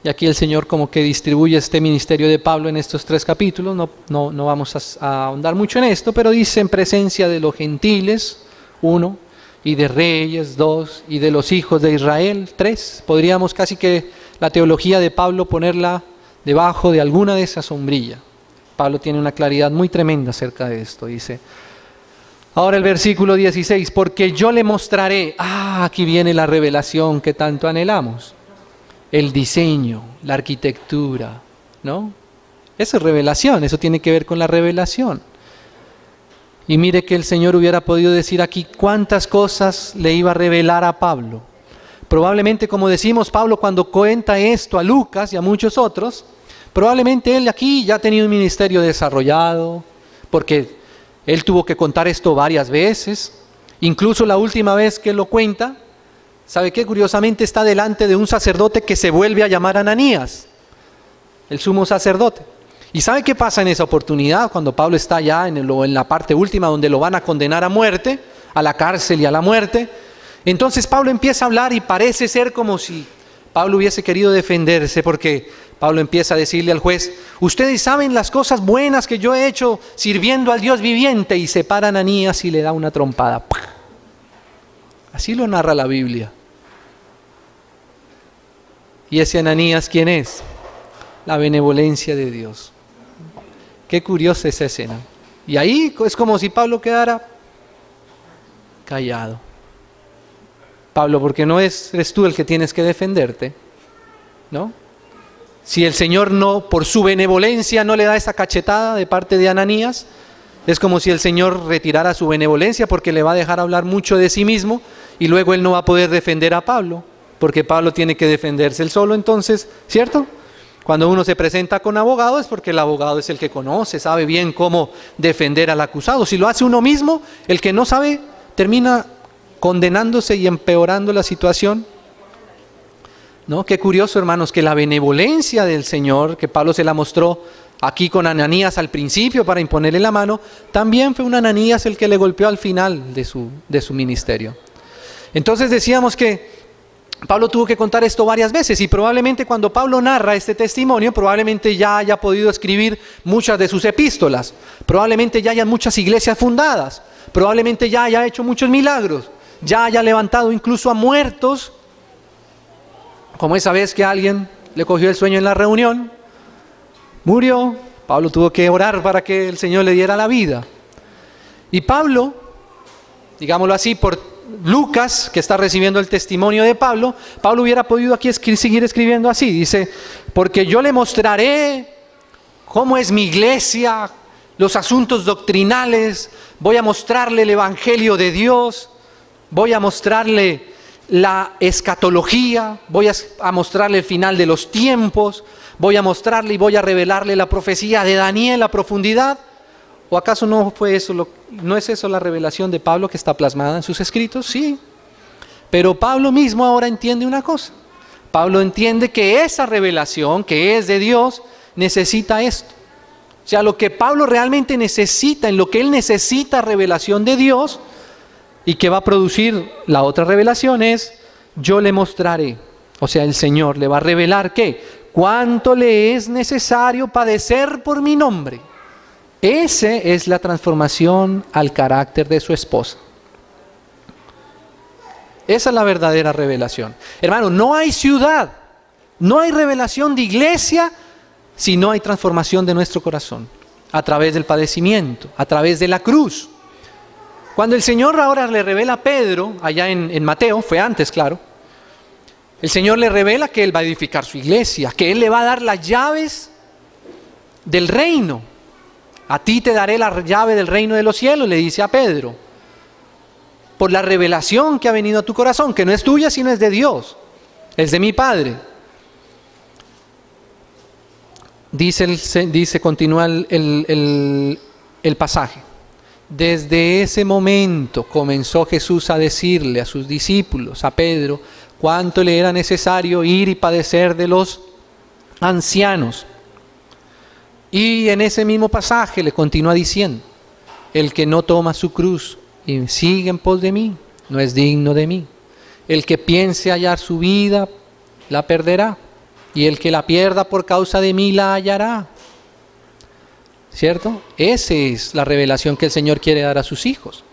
y aquí el Señor como que distribuye este ministerio de Pablo en estos 3 capítulos, no vamos a ahondar mucho en esto, pero dice: en presencia de los gentiles, 1, y de reyes, 2, y de los hijos de Israel, 3. Podríamos casi que la teología de Pablo ponerla debajo de alguna de esas sombrillas. Pablo tiene una claridad muy tremenda acerca de esto. Dice, ahora el versículo 16, porque yo le mostraré, aquí viene la revelación que tanto anhelamos, el diseño, la arquitectura, ¿no? Eso es revelación, eso tiene que ver con la revelación. Y mire que el Señor hubiera podido decir aquí cuántas cosas le iba a revelar a Pablo. Probablemente, como decimos, Pablo cuando cuenta esto a Lucas y a muchos otros, probablemente él aquí ya ha tenido un ministerio desarrollado, porque él tuvo que contar esto varias veces. Incluso la última vez que él lo cuenta, ¿sabe qué? Curiosamente está delante de un sacerdote que se vuelve a llamar Ananías, el sumo sacerdote. ¿Y sabe qué pasa en esa oportunidad? Cuando Pablo está ya en la parte última donde lo van a condenar a muerte, a la cárcel y a la muerte. Entonces Pablo empieza a hablar y parece ser como si Pablo hubiese querido defenderse, porque Pablo empieza a decirle al juez, ustedes saben las cosas buenas que yo he hecho sirviendo al Dios viviente, y se para Ananías y le da una trompada. Así lo narra la Biblia. ¿Y ese Ananías quién es? La benevolencia de Dios. Qué curiosa esa escena. Y ahí es como si Pablo quedara callado. Pablo, porque no eres tú el que tienes que defenderte, ¿no? Si el Señor no, por su benevolencia, no le da esa cachetada de parte de Ananías, es como si el Señor retirara su benevolencia, porque le va a dejar hablar mucho de sí mismo y luego él no va a poder defender a Pablo, porque Pablo tiene que defenderse él solo. Entonces, ¿cierto? Cuando uno se presenta con abogado es porque el abogado es el que conoce, sabe bien cómo defender al acusado. Si lo hace uno mismo, el que no sabe termina condenándose y empeorando la situación. ¿No? Qué curioso, hermanos, que la benevolencia del Señor, que Pablo se la mostró aquí con Ananías al principio para imponerle la mano, también fue un Ananías el que le golpeó al final de su ministerio. Entonces decíamos que Pablo tuvo que contar esto varias veces, y probablemente cuando Pablo narra este testimonio, probablemente ya haya podido escribir muchas de sus epístolas, probablemente ya hayan muchas iglesias fundadas, probablemente ya haya hecho muchos milagros, ya haya levantado incluso a muertos, como esa vez que alguien le cogió el sueño en la reunión, murió, Pablo tuvo que orar para que el Señor le diera la vida. Y Pablo, digámoslo así, por Lucas, que está recibiendo el testimonio de Pablo, Pablo hubiera podido aquí seguir escribiendo así, dice, porque yo le mostraré cómo es mi iglesia, los asuntos doctrinales, voy a mostrarle el evangelio de Dios, voy a mostrarle la escatología, voy a mostrarle el final de los tiempos, voy a mostrarle y voy a revelarle la profecía de Daniel a profundidad. ¿O acaso no fue eso, no es eso la revelación de Pablo que está plasmada en sus escritos? Sí. Pero Pablo mismo ahora entiende una cosa. Pablo entiende que esa revelación que es de Dios necesita esto. O sea, lo que Pablo realmente necesita, en lo que él necesita revelación de Dios y que va a producir la otra revelación es, yo le mostraré. O sea, el Señor le va a revelar ¿qué? Cuánto le es necesario padecer por mi nombre. Esa es la transformación al carácter de su esposa. Esa es la verdadera revelación. Hermano, no hay ciudad, no hay revelación de iglesia si no hay transformación de nuestro corazón a través del padecimiento, a través de la cruz. Cuando el Señor ahora le revela a Pedro, allá en Mateo, fue antes, claro, el Señor le revela que Él va a edificar su iglesia, que Él le va a dar las llaves del reino. A ti te daré la llave del reino de los cielos, le dice a Pedro. Por la revelación que ha venido a tu corazón, que no es tuya, sino es de Dios, es de mi Padre. Continúa el pasaje. Desde ese momento comenzó Jesús a decirle a sus discípulos, a Pedro, cuánto le era necesario ir y padecer de los ancianos. Y en ese mismo pasaje le continúa diciendo, el que no toma su cruz y sigue en pos de mí, no es digno de mí. El que piense hallar su vida, la perderá. Y el que la pierda por causa de mí, la hallará. ¿Cierto? Esa es la revelación que el Señor quiere dar a sus hijos.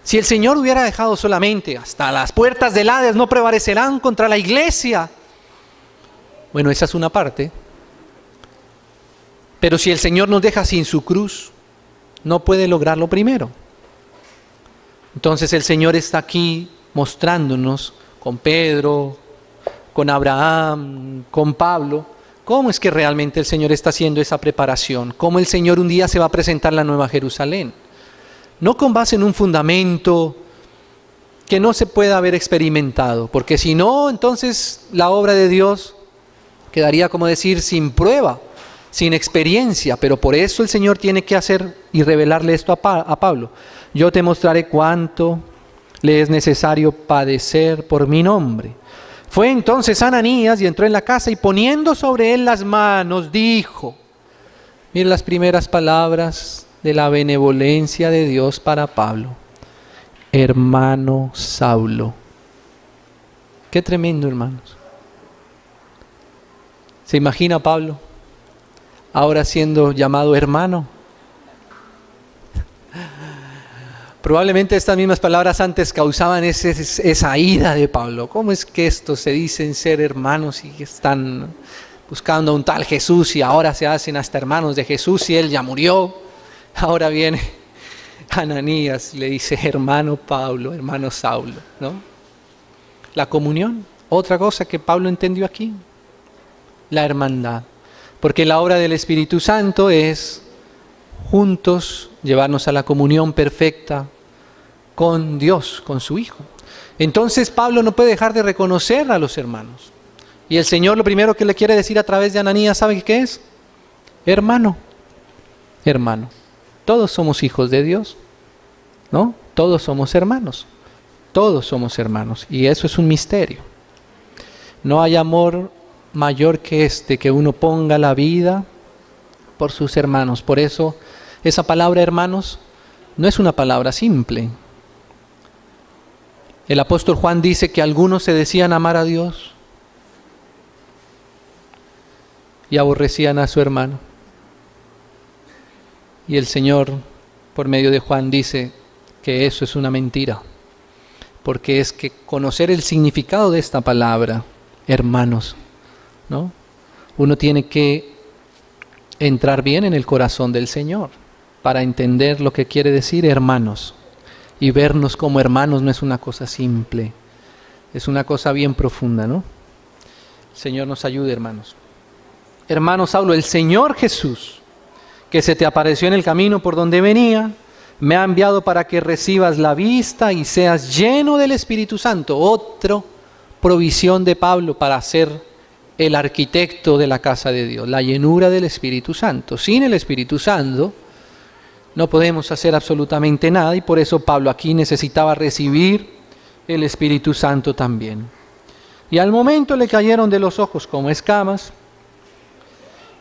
Si el Señor hubiera dejado solamente hasta las puertas del Hades no prevalecerán contra la iglesia. Bueno, esa es una parte. Pero si el Señor nos deja sin su cruz, no puede lograr lo primero. Entonces el Señor está aquí mostrándonos con Pedro, con Abraham, con Pablo, cómo es que realmente el Señor está haciendo esa preparación, cómo el Señor un día se va a presentar la Nueva Jerusalén. No con base en un fundamento que no se pueda haber experimentado, porque si no, entonces la obra de Dios quedaría, como decir, sin prueba, sin experiencia, pero por eso el Señor tiene que hacer y revelarle esto a Pablo. Yo te mostraré cuánto le es necesario padecer por mi nombre. Fue entonces Ananías y entró en la casa y poniendo sobre él las manos, dijo, miren las primeras palabras de la benevolencia de Dios para Pablo, hermano Saulo. Qué tremendo, hermanos. ¿Se imagina Pablo ahora siendo llamado hermano? Probablemente estas mismas palabras antes causaban esa ira de Pablo. ¿Cómo es que estos se dicen ser hermanos y están buscando a un tal Jesús y ahora se hacen hasta hermanos de Jesús y él ya murió? Ahora viene Ananías y le dice hermano Pablo, hermano Saulo, ¿no? La comunión, otra cosa que Pablo entendió aquí, la hermandad. Porque la obra del Espíritu Santo es juntos llevarnos a la comunión perfecta con Dios, con su Hijo. Entonces Pablo no puede dejar de reconocer a los hermanos. Y el Señor lo primero que le quiere decir a través de Ananías, ¿sabe qué es? Hermano, hermano. Todos somos hijos de Dios, ¿no? Todos somos hermanos. Todos somos hermanos. Y eso es un misterio. No hay amor mayor que este, que uno ponga la vida por sus hermanos. Por eso esa palabra hermanos no es una palabra simple. El apóstol Juan dice que algunos se decían amar a Dios y aborrecían a su hermano. Y el Señor, por medio de Juan, dice que eso es una mentira. Porque es que conocer el significado de esta palabra, hermanos, ¿no? Uno tiene que entrar bien en el corazón del Señor para entender lo que quiere decir hermanos. Y vernos como hermanos no es una cosa simple, es una cosa bien profunda, ¿no? El Señor nos ayude, hermanos. Hermano Saulo, el Señor Jesús, que se te apareció en el camino por donde venía, me ha enviado para que recibas la vista y seas lleno del Espíritu Santo. Otra provisión de Pablo para ser el arquitecto de la casa de Dios, la llenura del Espíritu Santo. Sin el Espíritu Santo no podemos hacer absolutamente nada y por eso Pablo aquí necesitaba recibir el Espíritu Santo también. Y al momento le cayeron de los ojos como escamas,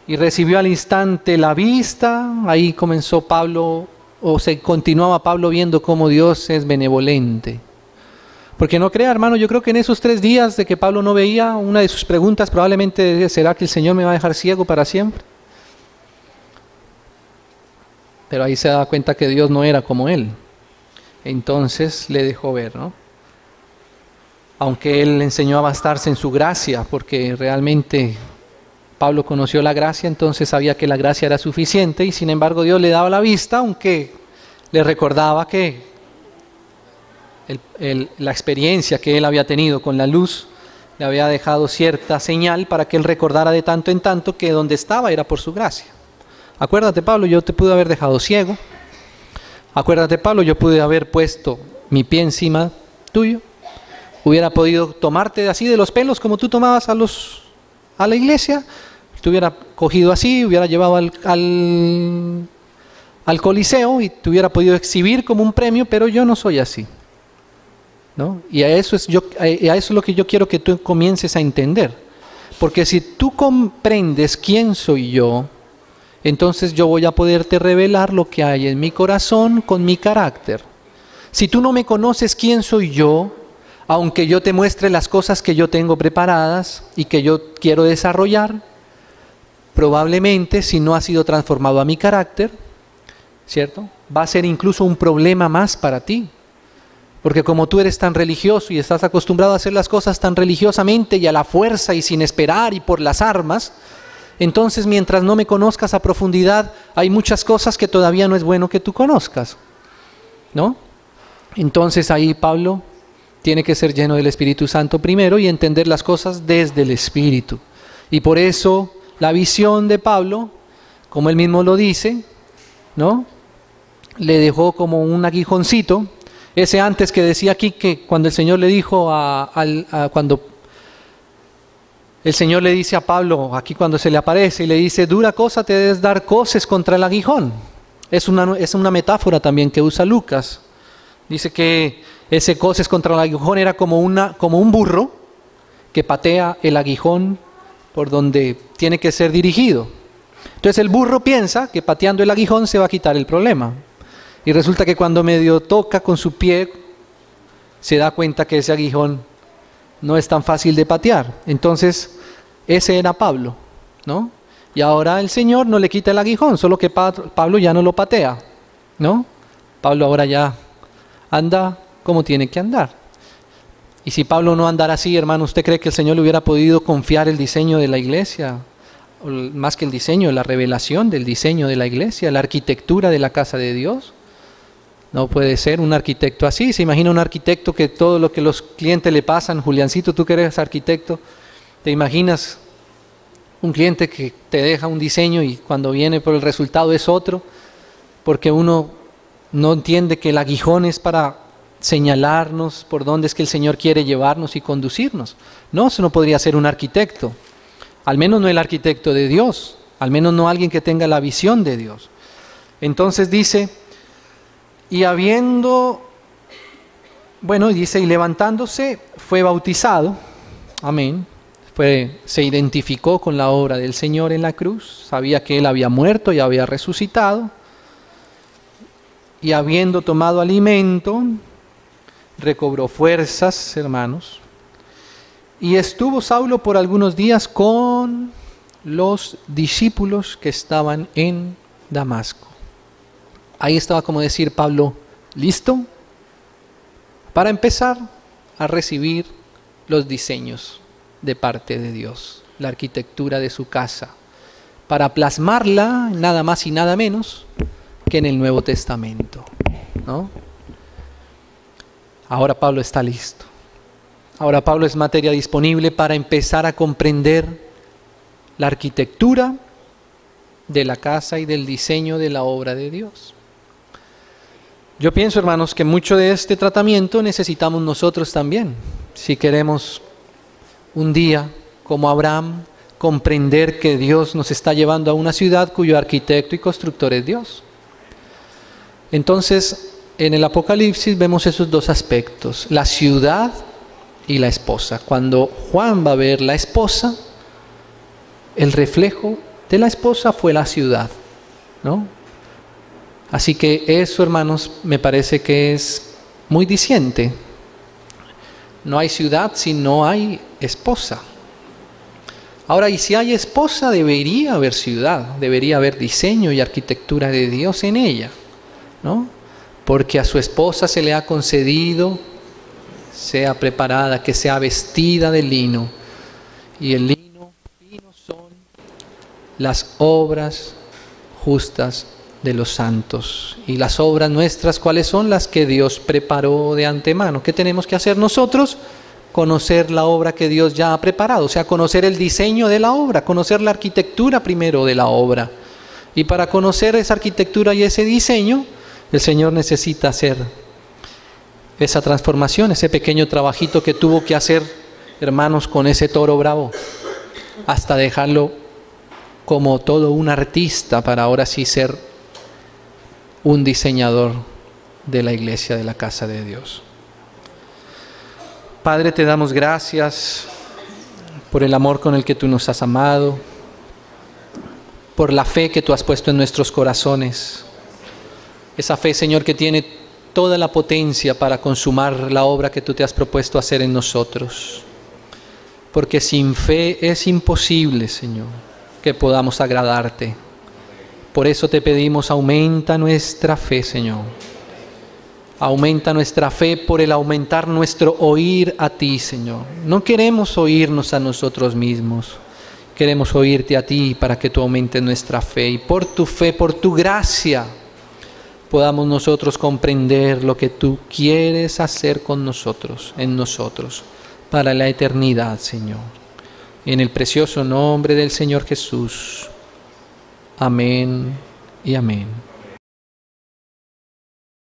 y recibió al instante la vista. Ahí comenzó Pablo, o se continuaba Pablo viendo cómo Dios es benevolente. Porque no crea, hermano, yo creo que en esos 3 días de que Pablo no veía, una de sus preguntas probablemente será que el Señor me va a dejar ciego para siempre. Pero ahí se da cuenta que Dios no era como él. Entonces le dejó ver, ¿no? Aunque él le enseñó a bastarse en su gracia, porque realmente Pablo conoció la gracia, entonces sabía que la gracia era suficiente, y sin embargo Dios le daba la vista, aunque le recordaba que la experiencia que él había tenido con la luz le había dejado cierta señal para que él recordara de tanto en tanto que donde estaba era por su gracia. Acuérdate, Pablo, yo te pude haber dejado ciego. Acuérdate, Pablo, yo pude haber puesto mi pie encima tuyo. Hubiera podido tomarte así de los pelos como tú tomabas a la iglesia. Te hubiera cogido así, hubiera llevado al Coliseo y te hubiera podido exhibir como un premio, pero yo no soy así, ¿no? Y a eso es lo que yo quiero que tú comiences a entender. Porque si tú comprendes quién soy yo, entonces yo voy a poderte revelar lo que hay en mi corazón con mi carácter. Si tú no me conoces quién soy yo, aunque yo te muestre las cosas que yo tengo preparadas y que yo quiero desarrollar, probablemente si no ha sido transformado a mi carácter, ¿cierto?, va a ser incluso un problema más para ti. Porque como tú eres tan religioso y estás acostumbrado a hacer las cosas tan religiosamente y a la fuerza y sin esperar y por las armas, entonces mientras no me conozcas a profundidad, hay muchas cosas que todavía no es bueno que tú conozcas, ¿no? Entonces ahí Pablo tiene que ser lleno del Espíritu Santo primero y entender las cosas desde el Espíritu. Y por eso la visión de Pablo, como él mismo lo dice, ¿no?, le dejó como un aguijoncito. Ese antes que decía aquí que cuando el Señor le dijo cuando el Señor le dice a Pablo, aquí cuando se le aparece y le dice, dura cosa te debes dar coces contra el aguijón. Es una metáfora también que usa Lucas. Dice que ese coces contra el aguijón era como un burro que patea el aguijón por donde tiene que ser dirigido. Entonces el burro piensa que pateando el aguijón se va a quitar el problema. Y resulta que cuando medio toca con su pie, se da cuenta que ese aguijón no es tan fácil de patear. Entonces, ese era Pablo, ¿no? Y ahora el Señor no le quita el aguijón, solo que Pablo ya no lo patea, ¿no? Pablo ahora ya anda como tiene que andar. Y si Pablo no andara así, hermano, ¿usted cree que el Señor le hubiera podido confiar el diseño de la iglesia? O más que el diseño, la revelación del diseño de la iglesia, la arquitectura de la casa de Dios. No puede ser un arquitecto así. Se imagina un arquitecto que todo lo que los clientes le pasan, Juliancito, tú que eres arquitecto, te imaginas un cliente que te deja un diseño y cuando viene por el resultado es otro, porque uno no entiende que el aguijón es para señalarnos por dónde es que el Señor quiere llevarnos y conducirnos. No, eso no podría ser un arquitecto, al menos no el arquitecto de Dios, al menos no alguien que tenga la visión de Dios. Entonces dice, y levantándose fue bautizado, amén, se identificó con la obra del Señor en la cruz, sabía que Él había muerto y había resucitado, y habiendo tomado alimento, recobró fuerzas, hermanos, y estuvo Saulo por algunos días con los discípulos que estaban en Damasco. Ahí estaba, como decir Pablo, listo para empezar a recibir los diseños de parte de Dios, la arquitectura de su casa, para plasmarla nada más y nada menos que en el Nuevo Testamento, ¿no? Ahora Pablo está listo. Ahora Pablo es materia disponible para empezar a comprender la arquitectura de la casa y del diseño de la obra de Dios. Yo pienso, hermanos, que mucho de este tratamiento necesitamos nosotros también, si queremos un día, como Abraham, comprender que Dios nos está llevando a una ciudad cuyo arquitecto y constructor es Dios. Entonces, en el Apocalipsis vemos esos dos aspectos, la ciudad y la esposa. Cuando Juan va a ver la esposa, el reflejo de la esposa fue la ciudad, ¿no? Así que eso, hermanos, me parece que es muy diciente. No hay ciudad si no hay esposa. Ahora, y si hay esposa, debería haber ciudad, debería haber diseño y arquitectura de Dios en ella, ¿no? Porque a su esposa se le ha concedido, sea preparada, que sea vestida de lino. Y el lino fino son las obras justas de los santos. Y las obras nuestras, ¿cuáles son? Las que Dios preparó de antemano. ¿Qué tenemos que hacer nosotros? Conocer la obra que Dios ya ha preparado, o sea, conocer el diseño de la obra, conocer la arquitectura primero de la obra. Y para conocer esa arquitectura y ese diseño, el Señor necesita hacer esa transformación, ese pequeño trabajito que tuvo que hacer, hermanos, con ese toro bravo, hasta dejarlo como todo un artista para ahora sí ser un diseñador de la iglesia, de la casa de Dios. Padre, te damos gracias por el amor con el que tú nos has amado, por la fe que tú has puesto en nuestros corazones. Esa fe, Señor, que tiene toda la potencia para consumar la obra que tú te has propuesto hacer en nosotros. Porque sin fe es imposible, Señor, que podamos agradarte. Por eso te pedimos, aumenta nuestra fe, Señor. Aumenta nuestra fe por el aumentar nuestro oír a ti, Señor. No queremos oírnos a nosotros mismos. Queremos oírte a ti para que tú aumentes nuestra fe. Y por tu fe, por tu gracia, podamos nosotros comprender lo que tú quieres hacer con nosotros, en nosotros, para la eternidad, Señor. En el precioso nombre del Señor Jesús. Amén y amén.